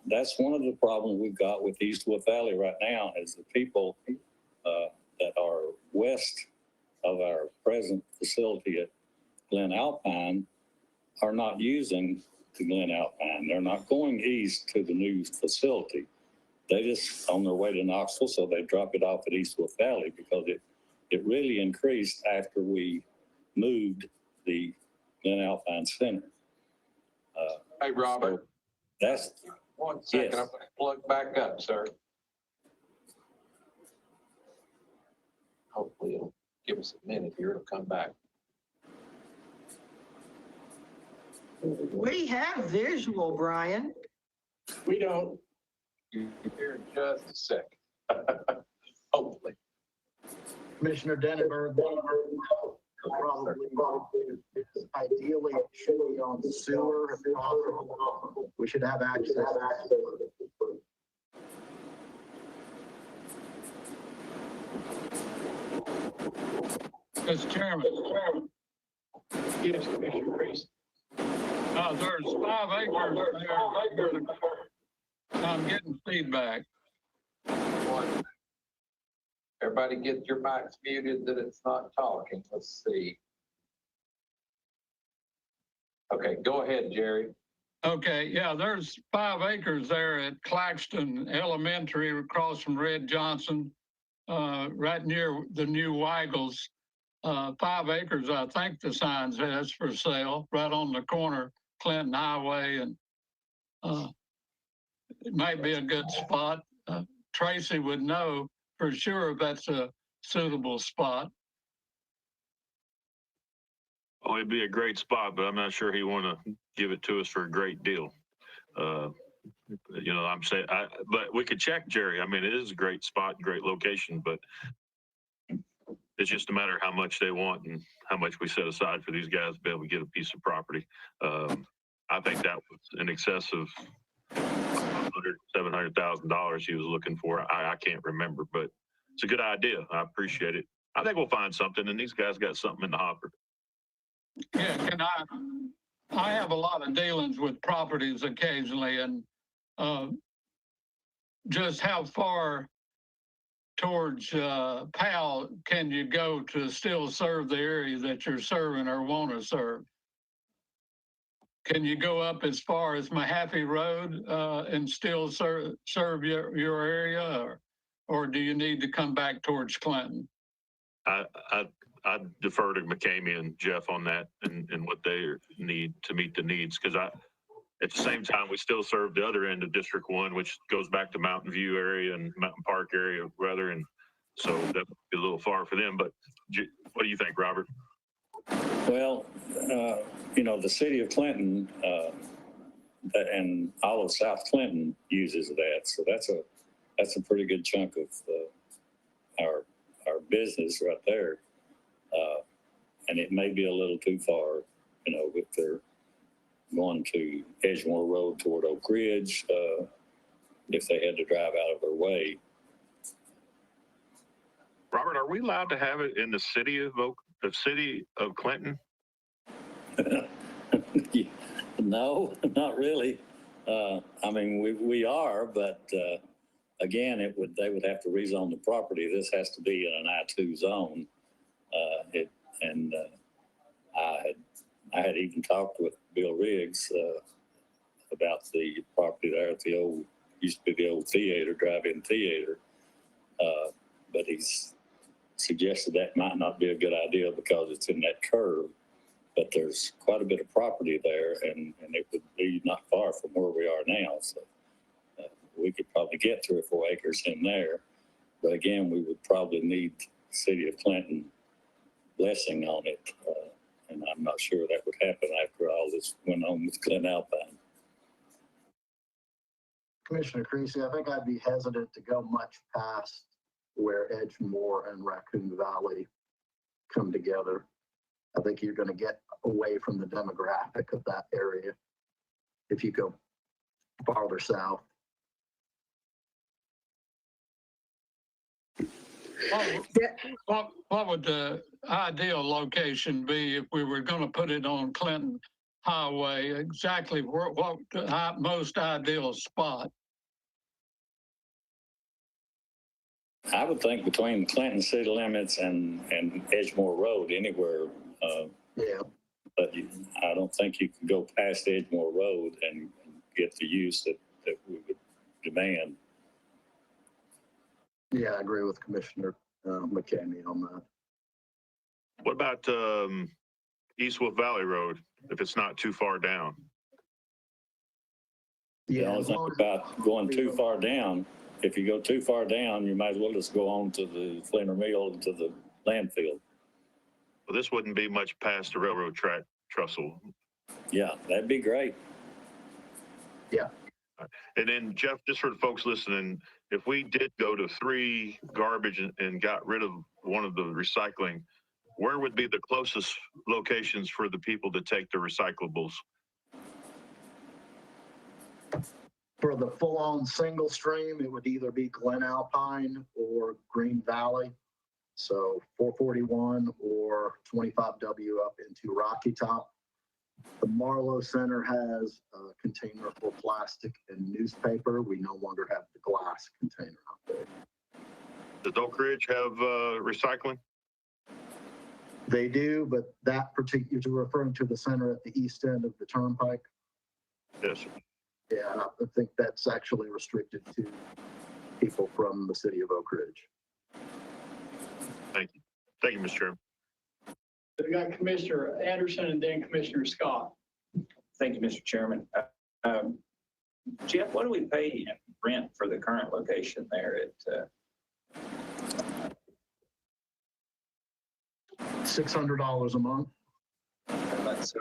That's one of the problems we've got with East Wolf Valley right now is the people that are west of our present facility at Glen Alpine are not using the Glen Alpine. They're not going east to the new facility. They just on their way to Knoxville, so they drop it off at East Wolf Valley because it really increased after we moved the Glen Alpine Center. Hey, Robert. So that's, 1 second, Yes. I'm gonna plug back up, sir. Hopefully it'll give us a minute here, it'll come back. We have visual, Brian. We don't. You're here in just a second. Hopefully. Commissioner Denenberg, probably, ideally, it should be on the sewer if possible. We should have access. Mr. Chairman, Yes, Commissioner Reese. there's 5 acres there. I'm getting feedback. Everybody get your mics muted that it's not talking. Let's see. Okay, go ahead, Jerry. Okay, yeah, there's 5 acres there at Claxton Elementary across from Red Johnson, right near the new Weigels. 5 acres, I think the sign says for sale, right on the corner, Clinton Highway, and it might be a good spot. Tracy would know for sure if that's a suitable spot. Oh, it'd be a great spot, but I'm not sure he want to give it to us for a great deal. You know, I'm saying, but we could check, Jerry. I mean, it is a great spot, great location, but it's just a matter of how much they want and how much we set aside for these guys to be able to get a piece of property. I think that was in excess of $700,000 he was looking for. I can't remember, but it's a good idea. I appreciate it. I think we'll find something, and these guys got something in the hopper. Yeah, I have a lot of dealings with properties occasionally, and just how far towards Powell can you go to still serve the area that you're serving or want to serve? Can you go up as far as Mahaffey Road and still serve your area, or do you need to come back towards Clinton? I defer to McCamey and Jeff on that and what they need to meet the needs, because at the same time, we still serve the other end of District 1, which goes back to Mountain View area and Mountain Park area, rather, and so that would be a little far for them. But what do you think, Robert? well, you know, the city of Clinton and all of South Clinton uses that. So that's a pretty good chunk of our business right there. And it may be a little too far, you know, if they're going to Edgemore Road toward Oak Ridge, if they had to drive out of their way. Robert, are we allowed to have it in the city of Clinton? No, not really. I mean, we are, but again, they would have to rezone the property. This has to be in an I-2 zone. I had even talked with Bill Riggs about the property there at used to be the old theater, drive-in theater. But he's suggested that might not be a good idea because it's in that curve. But there's quite a bit of property there, and it would be not far from where we are now. So we could probably get 3 or 4 acres in there. But again, we would probably need the city of Clinton blessing on it. And I'm not sure that would happen after all this went on with Glen Alpine. Commissioner Creasy, I think I'd be hesitant to go much past where Edgemore and Raccoon Valley come together. I think you're going to get away from the demographic of that area if you go farther south. What would the ideal location be if we were going to put it on Clinton Highway? Exactly what the most ideal spot? I would think between Clinton city limits and Edgemore Road, anywhere, Yeah, but I don't think you can go past Edgemore Road and get the use that we would demand. yeah, I agree with Commissioner McCamey on that. What about East Wolf Valley Road, if it's not too far down? The Yeah, only as thing long as- about going too far down, if you go too far down, you might as well just go on to the Flinter Mill and to the landfill. Well, this wouldn't be much past the railroad track trestle. Yeah, that'd be great. Yeah. And then Jeff, just for the folks listening, if we did go to 3 garbage and got rid of one of the recycling, where would be the closest locations for the people to take the recyclables? For the full-on single stream, it would either be Glen Alpine or Green Valley. So 441 or 25W up into Rocky Top. The Marlowe Center has a container for plastic and newspaper. We no longer have the glass container out there. Does Oak Ridge have recycling? They do, but that particular, you're referring to the center at the east end of the turnpike? Yes, sir. Yeah, I think that's actually restricted to people from the city of Oak Ridge. Thank you. Thank you, Mr. Chairman. We got Commissioner Anderson and then Commissioner Scott. Thank you, Mr. Chairman. Jeff, what do we pay in rent for the current location there at, $600 a month. so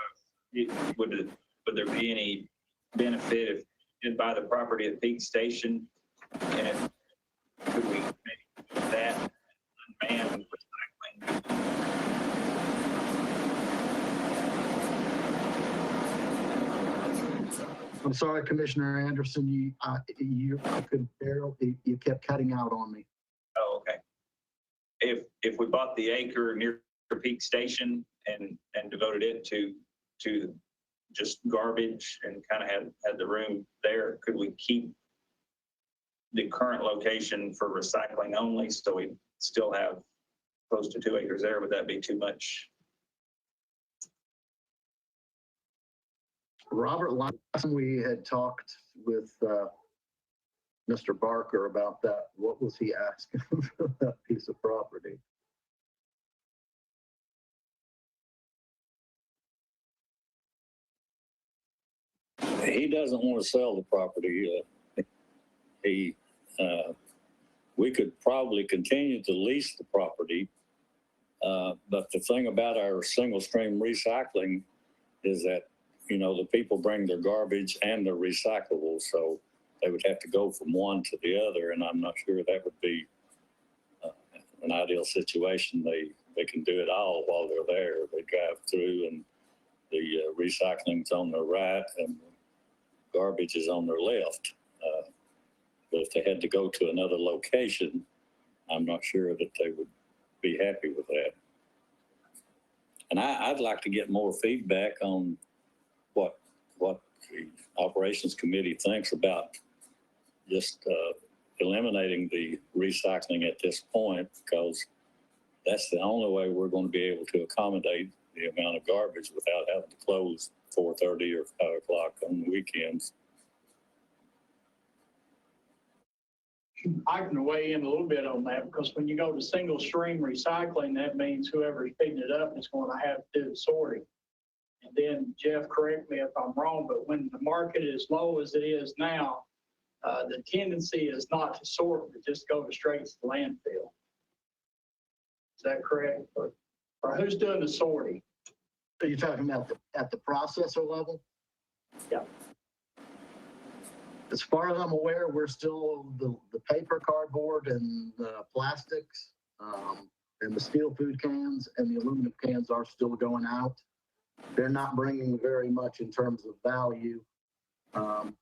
would there be any benefit if you did buy the property at Peak Station? And if, could we maybe do that unmanned recycling? I'm sorry, Commissioner Anderson, I could barely, you kept cutting out on me. Oh, okay. If we bought the acre near Peak Station and devoted it to just garbage and kind of had the room there, could we keep the current location for recycling only, so we still have close to 2 acres there? Would that be too much? Robert, last time we had talked with Mr. Barker about that, what was he asking for that piece of property? He doesn't want to sell the property. We could probably continue to lease the property. But the thing about our single stream recycling is that, you know, the people bring their garbage and their recyclables, so they would have to go from one to the other, and I'm not sure that would be an ideal situation. They can do it all while they're there. They drive through and the recycling's on their right and garbage is on their left. But if they had to go to another location, I'm not sure that they would be happy with that. And I'd like to get more feedback on what the operations committee thinks about just eliminating the recycling at this point, because that's the only way we're going to be able to accommodate the amount of garbage without having to close 4:30 or 5 o'clock on the weekends. I can weigh in a little bit on that, because when you go to single stream recycling, that means whoever's picking it up is going to have to do the sorting. And then Jeff, correct me if I'm wrong, but when the market is low as it is now, the tendency is not to sort, but just go straight to the landfill. Is that correct? Or who's doing the sorting? Are you talking about at the processor level? Yeah. As far as I'm aware, we're still the paper, cardboard, and plastics, and the steel food cans and the aluminum cans are still going out. They're not bringing very much in terms of value. The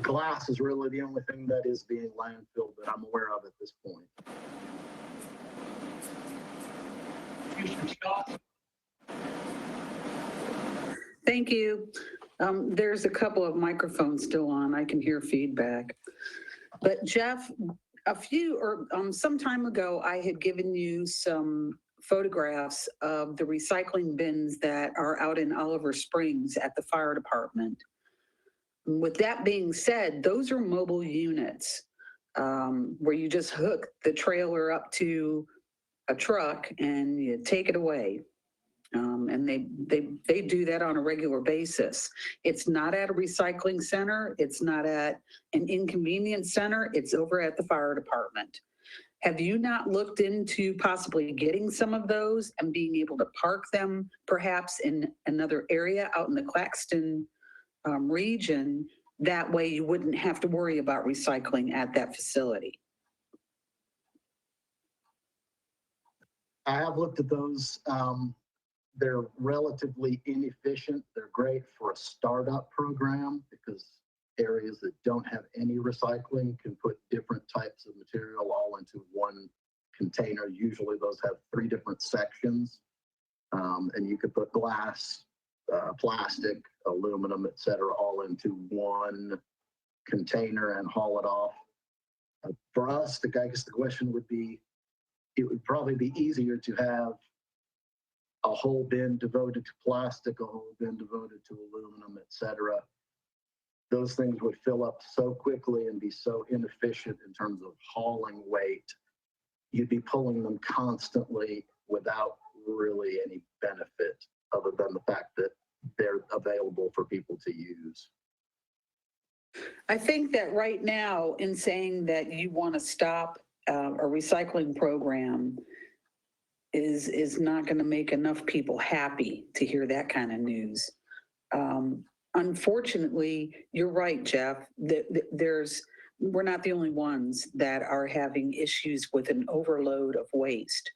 glass is really the only thing that is being landfilled that I'm aware of at this point. Commissioner Scott? Thank you. There's a couple of microphones still on. I can hear feedback. But Jeff, some time ago, I had given you some photographs of the recycling bins that are out in Oliver Springs at the fire department. With that being said, those are mobile units where you just hook the trailer up to a truck and you take it away. And they do that on a regular basis. It's not at a recycling center. It's not at an inconvenience center. It's over at the fire department. Have you not looked into possibly getting some of those and being able to park them perhaps in another area out in the Claxton region? That way you wouldn't have to worry about recycling at that facility. I have looked at those. They're relatively inefficient. They're great for a startup program because areas that don't have any recycling can put different types of material all into one container. Usually those have 3 different sections. And you could put glass, plastic, aluminum, et cetera, all into one container and haul it off. For us, I guess the question would be, it would probably be easier to have a whole bin devoted to plastic, a whole bin devoted to aluminum, et cetera. Those things would fill up so quickly and be so inefficient in terms of hauling weight. You'd be pulling them constantly without really any benefit other than the fact that they're available for people to use. I think that right now, in saying that you want to stop a recycling program is not going to make enough people happy to hear that kind of news. Unfortunately, you're right, Jeff. We're not the only ones that are having issues with an overload of waste.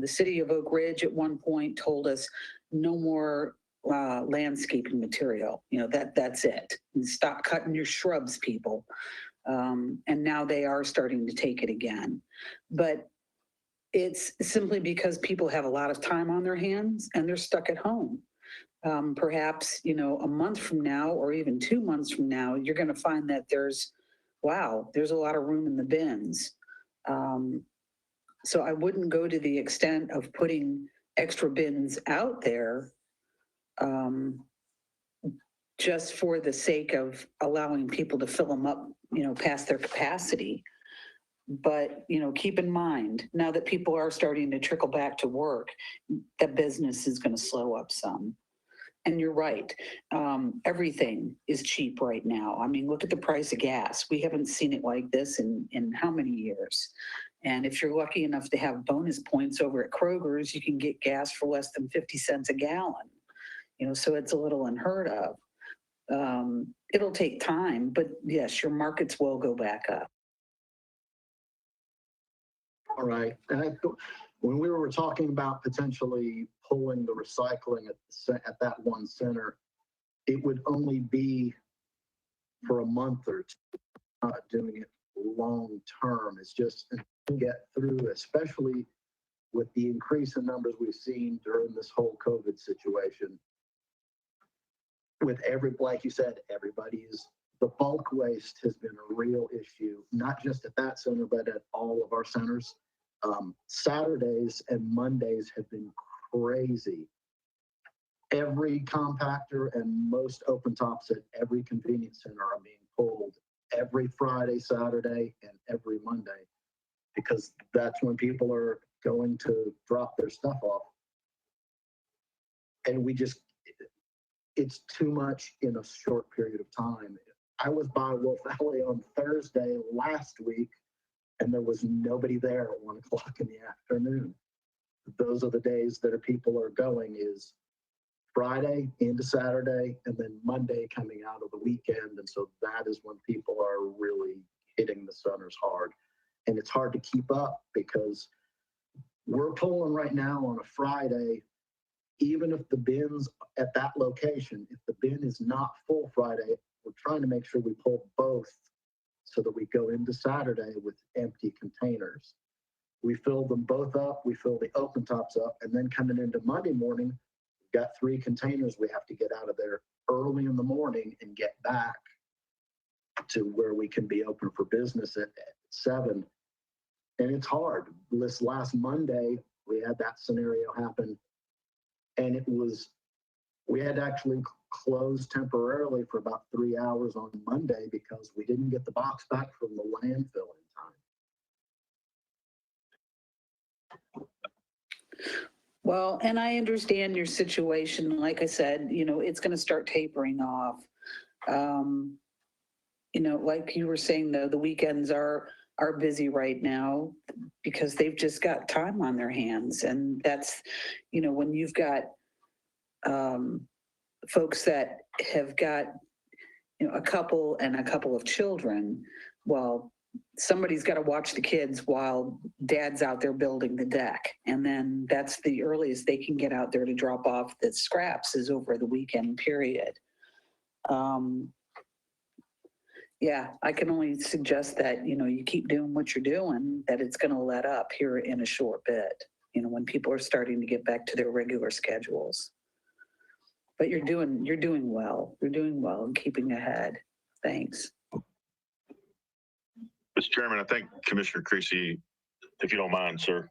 The city of Oak Ridge at one point told us no more landscaping material. That's it. Stop cutting your shrubs, people. And now they are starting to take it again. But it's simply because people have a lot of time on their hands and they're stuck at home. Perhaps, a month from now or even 2 months from now, you're going to find that there's a lot of room in the bins. So I wouldn't go to the extent of putting extra bins out there just for the sake of allowing people to fill them up, past their capacity. But, keep in mind, now that people are starting to trickle back to work, that business is going to slow up some. And you're right. Everything is cheap right now. I mean, look at the price of gas. We haven't seen it like this in how many years? And if you're lucky enough to have bonus points over at Kroger's, you can get gas for less than 50 cents a gallon. So it's a little unheard of. It'll take time, but yes, your markets will go back up. All right. And when we were talking about potentially pulling the recycling at that one center, it would only be for a month or two, not doing it long term. It's just to get through, especially with the increase in numbers we've seen during this whole COVID situation. With like you said, the bulk waste has been a real issue, not just at that center, but at all of our centers. Saturdays and Mondays have been crazy. Every compactor and most open tops at every convenience center are being pulled every Friday, Saturday, and every Monday, because that's when people are going to drop their stuff off. And it's too much in a short period of time. I was by Wolf Valley on Thursday last week, and there was nobody there at 1 o'clock in the afternoon. Those are the days that people are going, is Friday into Saturday, and then Monday coming out of the weekend. And so that is when people are really hitting the centers hard. And it's hard to keep up because we're pulling right now on a Friday, even if the bin's at that location, if the bin is not full Friday, we're trying to make sure we pull both so that we go into Saturday with empty containers. We fill them both up, we fill the open tops up, and then coming into Monday morning, we've got 3 containers we have to get out of there early in the morning and get back to where we can be open for business at 7. And it's hard. This last Monday, we had that scenario happen. And we had to actually close temporarily for about 3 hours on Monday because we didn't get the box back from the landfill in time. Well, and I understand your situation. Like I said, it's going to start tapering off. Like you were saying, though, the weekends are busy right now because they've just got time on their hands. And that's, when you've got folks that have got, a couple and a couple of children, well, somebody's got to watch the kids while dad's out there building the deck. And then that's the earliest they can get out there to drop off the scraps is over the weekend period. Yeah, I can only suggest that, you keep doing what you're doing, that it's going to let up here in a short bit, when people are starting to get back to their regular schedules. But you're doing well. You're doing well and keeping ahead. Thanks. Mr. Chairman, I think Commissioner Creasy, if you don't mind, sir,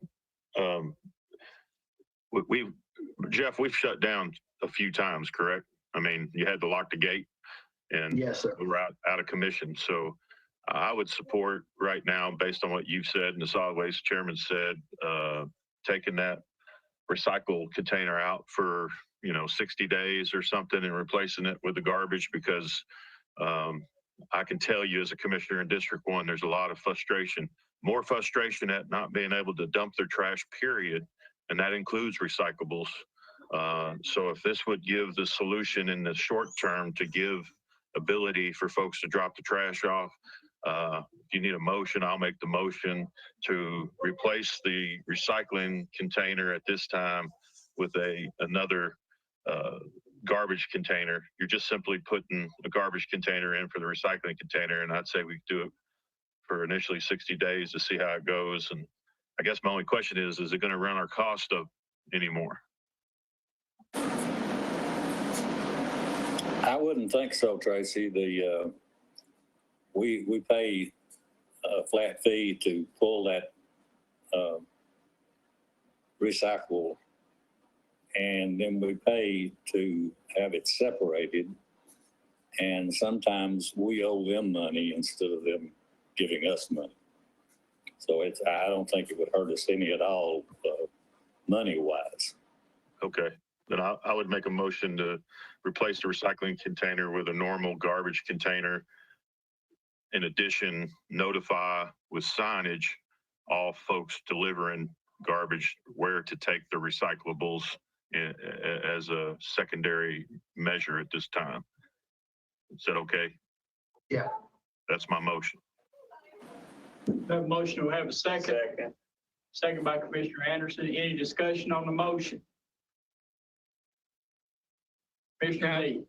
Jeff, we've shut down a few times, correct? I mean, you had to lock the gate and yes, sir. we were out of commission. So I would support right now, based on what you've said and the solid waste chairman said, taking that recycle container out for 60 days or something and replacing it with the garbage because I can tell you as a commissioner in District 1, there's a lot of frustration, more frustration at not being able to dump their trash, period. And that includes recyclables. So if this would give the solution in the short term to give ability for folks to drop the trash off, if you need a motion, I'll make the motion to replace the recycling container at this time with another garbage container. You're just simply putting a garbage container in for the recycling container. And I'd say we do it for initially 60 days to see how it goes. And I guess my only question is it going to run our cost up anymore? I wouldn't think so, Tracy. We pay a flat fee to pull that recyclable, and then we pay to have it separated. And sometimes we owe them money instead of them giving us money. So I don't think it would hurt us any at all, money-wise. Okay, then I would make a motion to replace the recycling container with a normal garbage container. In addition, notify with signage all folks delivering garbage where to take the recyclables as a secondary measure at this time. Is that okay? Yeah. That's my motion. Have a motion, we have a second. Second by Commissioner Anderson. Any discussion on the motion? Commissioner Lee.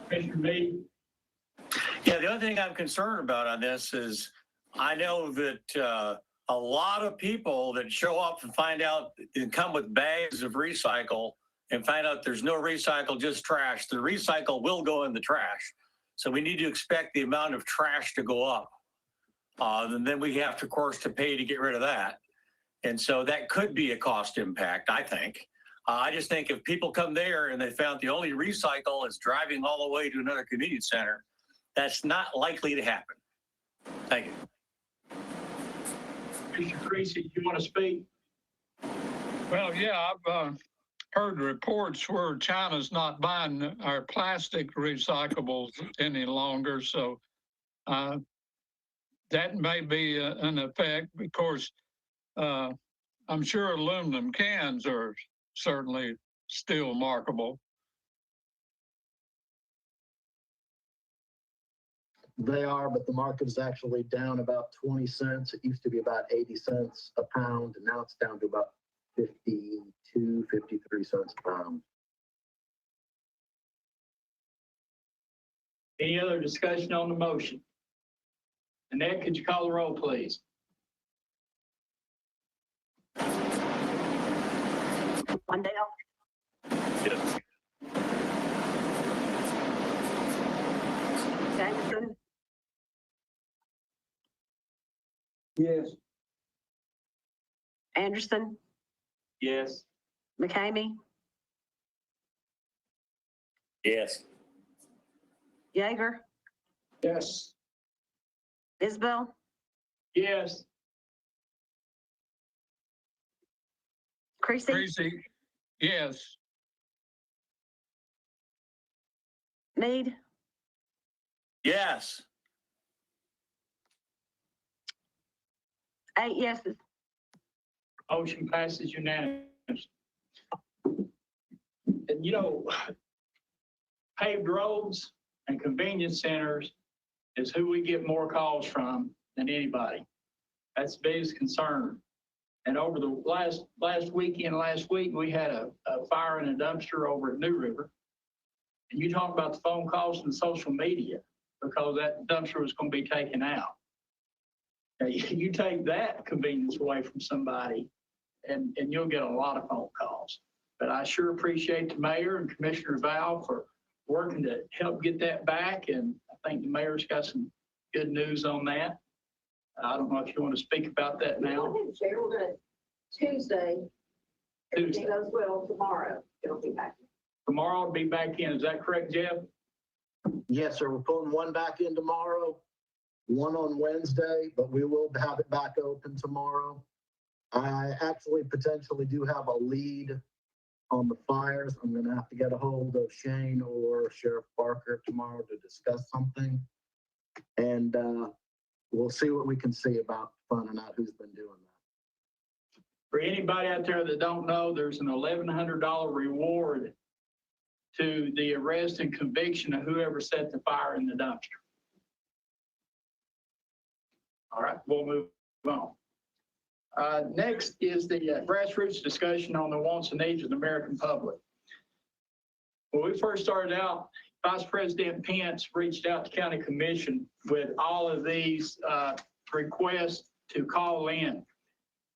Commissioner Meade. Yeah, the only thing I'm concerned about on this is I know that a lot of people that show up and find out and come with bags of recycle and find out there's no recycle, just trash. The recycle will go in the trash. So we need to expect the amount of trash to go up. And then we have to, of course, to pay to get rid of that. And so that could be a cost impact, I think. I just think if people come there and they found the only recycle is driving all the way to another convenience center, that's not likely to happen. Thank you. Commissioner Creasy, you want to speak? Well, yeah, I've heard reports where China's not buying our plastic recyclables any longer. So that may be an effect. Of course, I'm sure aluminum cans are certainly still marketable. They are, but the market is actually down about 20 cents. It used to be about 80 cents a pound, and now it's down to about 52, 53 cents a pound. Any other discussion on the motion? Annette, could you call the roll, please? Wendell, Yes. Yes. Anderson, Yes. McCamey, Yes. Jaeger, Yes. Isbell, Yes. Creasy, Creasy, yes. Mead, Yes. 8 yeses. Motion passes unanimously. And you know, paved roads and convenience centers is who we get more calls from than anybody. That's the biggest concern. And over the last week, we had a fire in a dumpster over at New River. And you talk about the phone calls and social media, because that dumpster was going to be taken out. Now, you take that convenience away from somebody, and you'll get a lot of phone calls. But I sure appreciate the mayor and Commissioner Val for working to help get that back, and I think the mayor's got some good news on that. I don't know if you want to speak about that now. Chair, we're gonna, Tuesday, if Tuesday. everything goes well, tomorrow, it'll be back. Tomorrow it'll be back in, is that correct, Jeff? Yes, sir. We're putting one back in tomorrow, one on Wednesday, but we will have it back open tomorrow. I actually potentially do have a lead on the fires. I'm gonna have to get a hold of Shane or Sheriff Barker tomorrow to discuss something. And we'll see what we can see about finding out who's been doing that. For anybody out there that don't know, there's an $1,100 reward to the arrest and conviction of whoever set the fire in the dumpster. All right, we'll move on. Next is the grassroots discussion on the wants and needs of the American public. When we first started out, Vice President Pence reached out to County Commission with all of these requests to call in,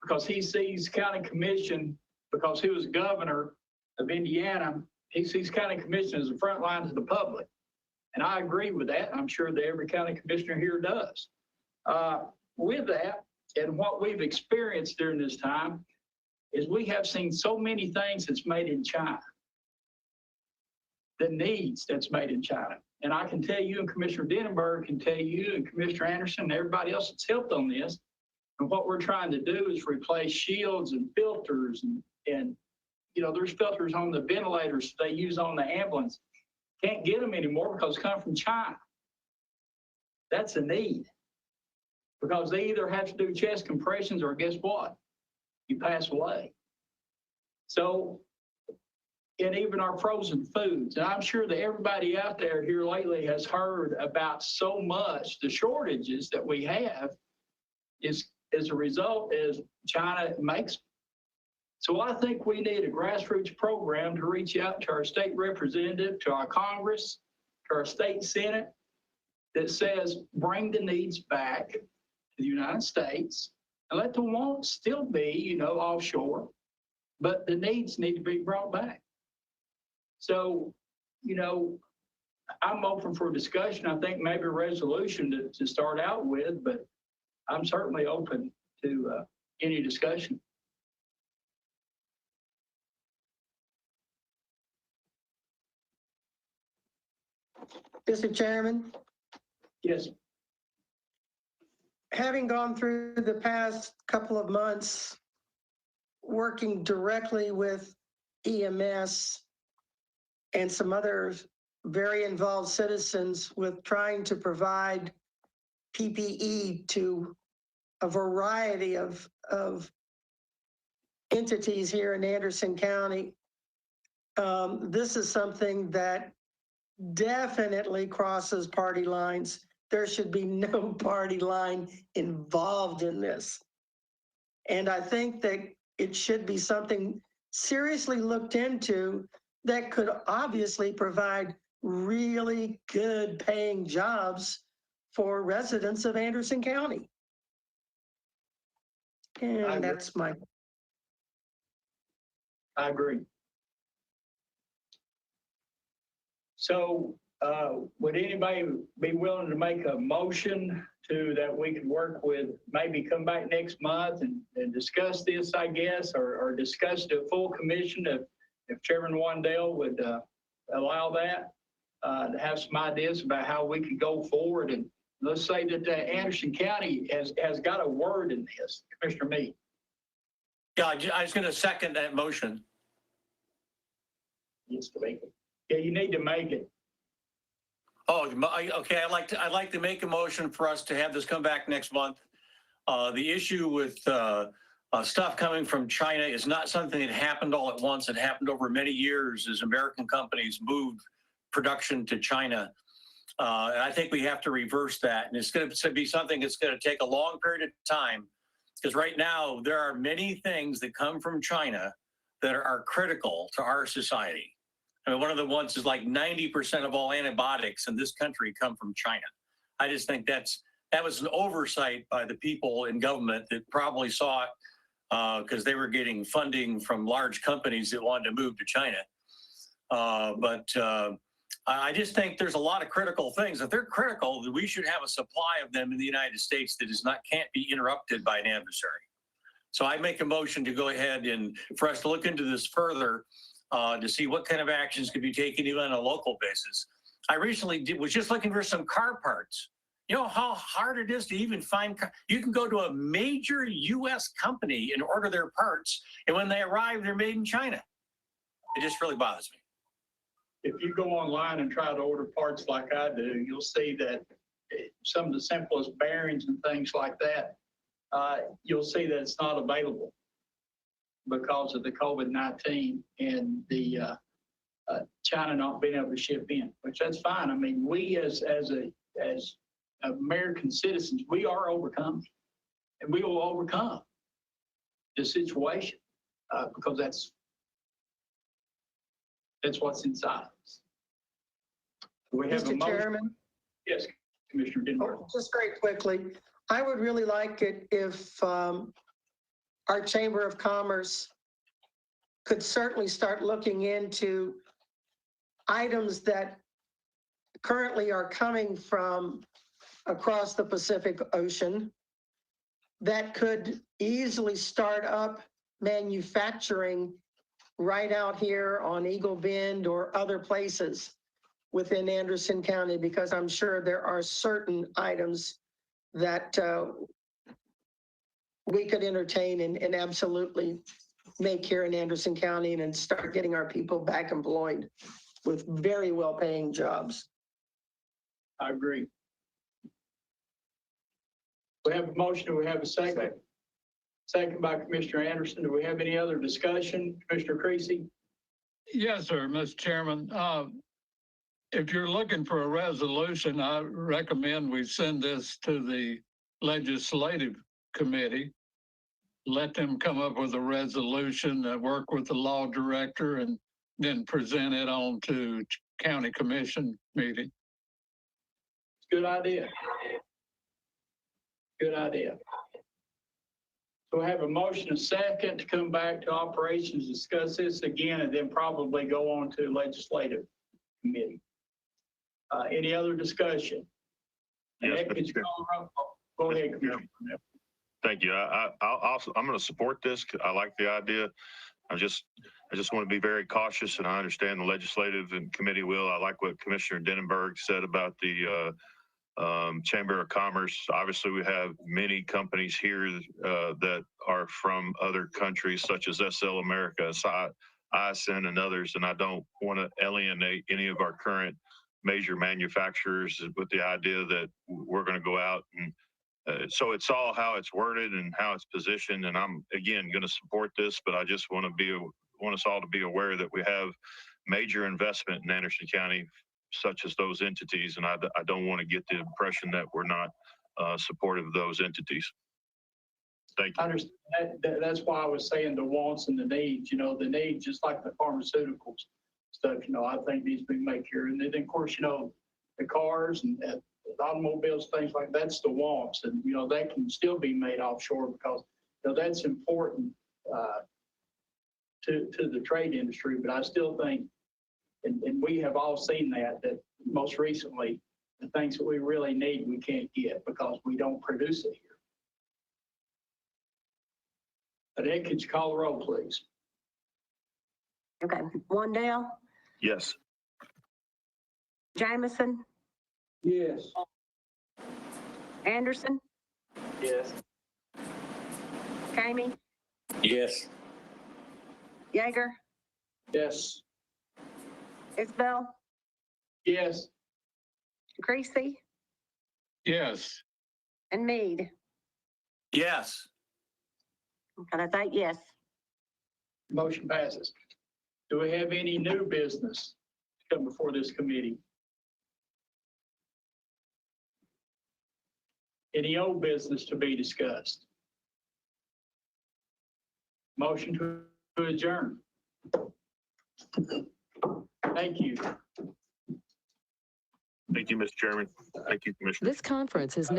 because he sees County Commission, because he was governor of Indiana, he sees County Commission as the front line to the public. And I agree with that. I'm sure that every county commissioner here does. With that, and what we've experienced during this time is we have seen so many things that's made in China. The needs that's made in China. And I can tell you, and Commissioner Denenberg can tell you, and Commissioner Anderson, and everybody else that's helped on this, and what we're trying to do is replace shields and filters and you know, there's filters on the ventilators they use on the ambulance. Can't get them anymore because they come from China. That's a need. Because they either have to do chest compressions or guess what? You pass away. So, and even our frozen foods, and I'm sure that everybody out there here lately has heard about so much, the shortages that we have is as a result as China makes. So I think we need a grassroots program to reach out to our state representative, to our Congress, to our state Senate, that says, bring the needs back to the United States and let the wants still be, you know, offshore, but the needs need to be brought back. So, you know, I'm open for discussion. I think maybe a resolution to start out with, but I'm certainly open to any discussion. Mr. Chairman, Yes. having gone through the past couple of months working directly with EMS and some other very involved citizens with trying to provide PPE to a variety of entities here in Anderson County, this is something that definitely crosses party lines. There should be no party line involved in this. And I think that it should be something seriously looked into that could obviously provide really good paying jobs for residents of Anderson County. And that's my. I agree. So would anybody be willing to make a motion that we could work with, maybe come back next month and discuss this, I guess, or discuss the full commission if Chairman Wandell would allow that, to have some ideas about how we could go forward. And let's say that Anderson County has got a word in this, Commissioner Meade. Yeah, I was going to second that motion. Yes, to make it. Yeah, you need to make it. Oh, okay. I'd like to make a motion for us to have this come back next month. The issue with stuff coming from China is not something that happened all at once. It happened over many years as American companies moved production to China. And I think we have to reverse that. And it's going to be something that's going to take a long period of time, because right now there are many things that come from China that are critical to our society. I mean, one of the ones is like 90% of all antibiotics in this country come from China. I just think that was an oversight by the people in government that probably saw it because they were getting funding from large companies that wanted to move to China. I just think there's a lot of critical things. If they're critical, then we should have a supply of them in the United States that can't be interrupted by an adversary. So I make a motion to go ahead and for us to look into this further to see what kind of actions could be taken even on a local basis. I recently was just looking for some car parts. You know how hard it is to even find, you can go to a major US company and order their parts, and when they arrive, they're made in China. It just really bothers me. If you go online and try to order parts like I do, you'll see that some of the simplest bearings and things like that, you'll see that it's not available because of the COVID-19 and the China not being able to ship in, which that's fine. I mean, we as American citizens, we are overcoming, and we will overcome the situation because that's what's inside us. We have a Mr. motion. Chairman, Yes, Commissioner Denberg. just very quickly, I would really like it if our Chamber of Commerce could certainly start looking into items that currently are coming from across the Pacific Ocean that could easily start up manufacturing right out here on Eagle Bend or other places within Anderson County, because I'm sure there are certain items that we could entertain and absolutely make here in Anderson County and then start getting our people back employed with very well-paying jobs. I agree. We have a motion. Do we have a second? Second by Commissioner Anderson. Do we have any other discussion? Commissioner Creasy? Yes, sir, Mr. Chairman. If you're looking for a resolution, I recommend we send this to the Legislative Committee. Let them come up with a resolution, work with the law director, and then present it on to County Commission meeting. Good idea. Good idea. So we have a motion, a second, to come back to operations, discuss this again, and then probably go on to Legislative Committee. Any other discussion? Yes, Nick, could you go ahead, Commissioner. Thank you. I'm going to support this. I like the idea. I just want to be very cautious, and I understand the legislative and committee will. I like what Commissioner Denenberg said about the Chamber of Commerce. Obviously, we have many companies here that are from other countries, such as SL America, ISN, and others, and I don't want to alienate any of our current major manufacturers with the idea that we're going to go out and so it's all how it's worded and how it's positioned, and I'm again going to support this, but I just want us all to be aware that we have major investment in Anderson County, such as those entities, and I don't want to get the impression that we're not supportive of those entities. Thank you. I understand that's why I was saying the wants and the needs. You know, the needs, just like the pharmaceuticals stuff. You know, I think needs to be made here, and then of course, you know, the cars and automobiles, things like that's the wants, and you know that can still be made offshore because you know that's important to the trade industry. But I still think, and we have all seen that most recently, The things that we really need, we can't get because we don't produce it here. But Ed, could you call the roll, please? Okay, Wandale, Yes. Jameson, Yes. Anderson, Yes. Kamey, Yes. Yeager, Yes. Isbell, Yes. Creasy, Yes. and Mead. Yes. And I think yes. Motion passes. Do we have any new business to come before this committee? Any old business to be discussed? Motion to adjourn. Thank you. Thank you, Mr. Chairman. Thank you, Commissioner. This conference is now.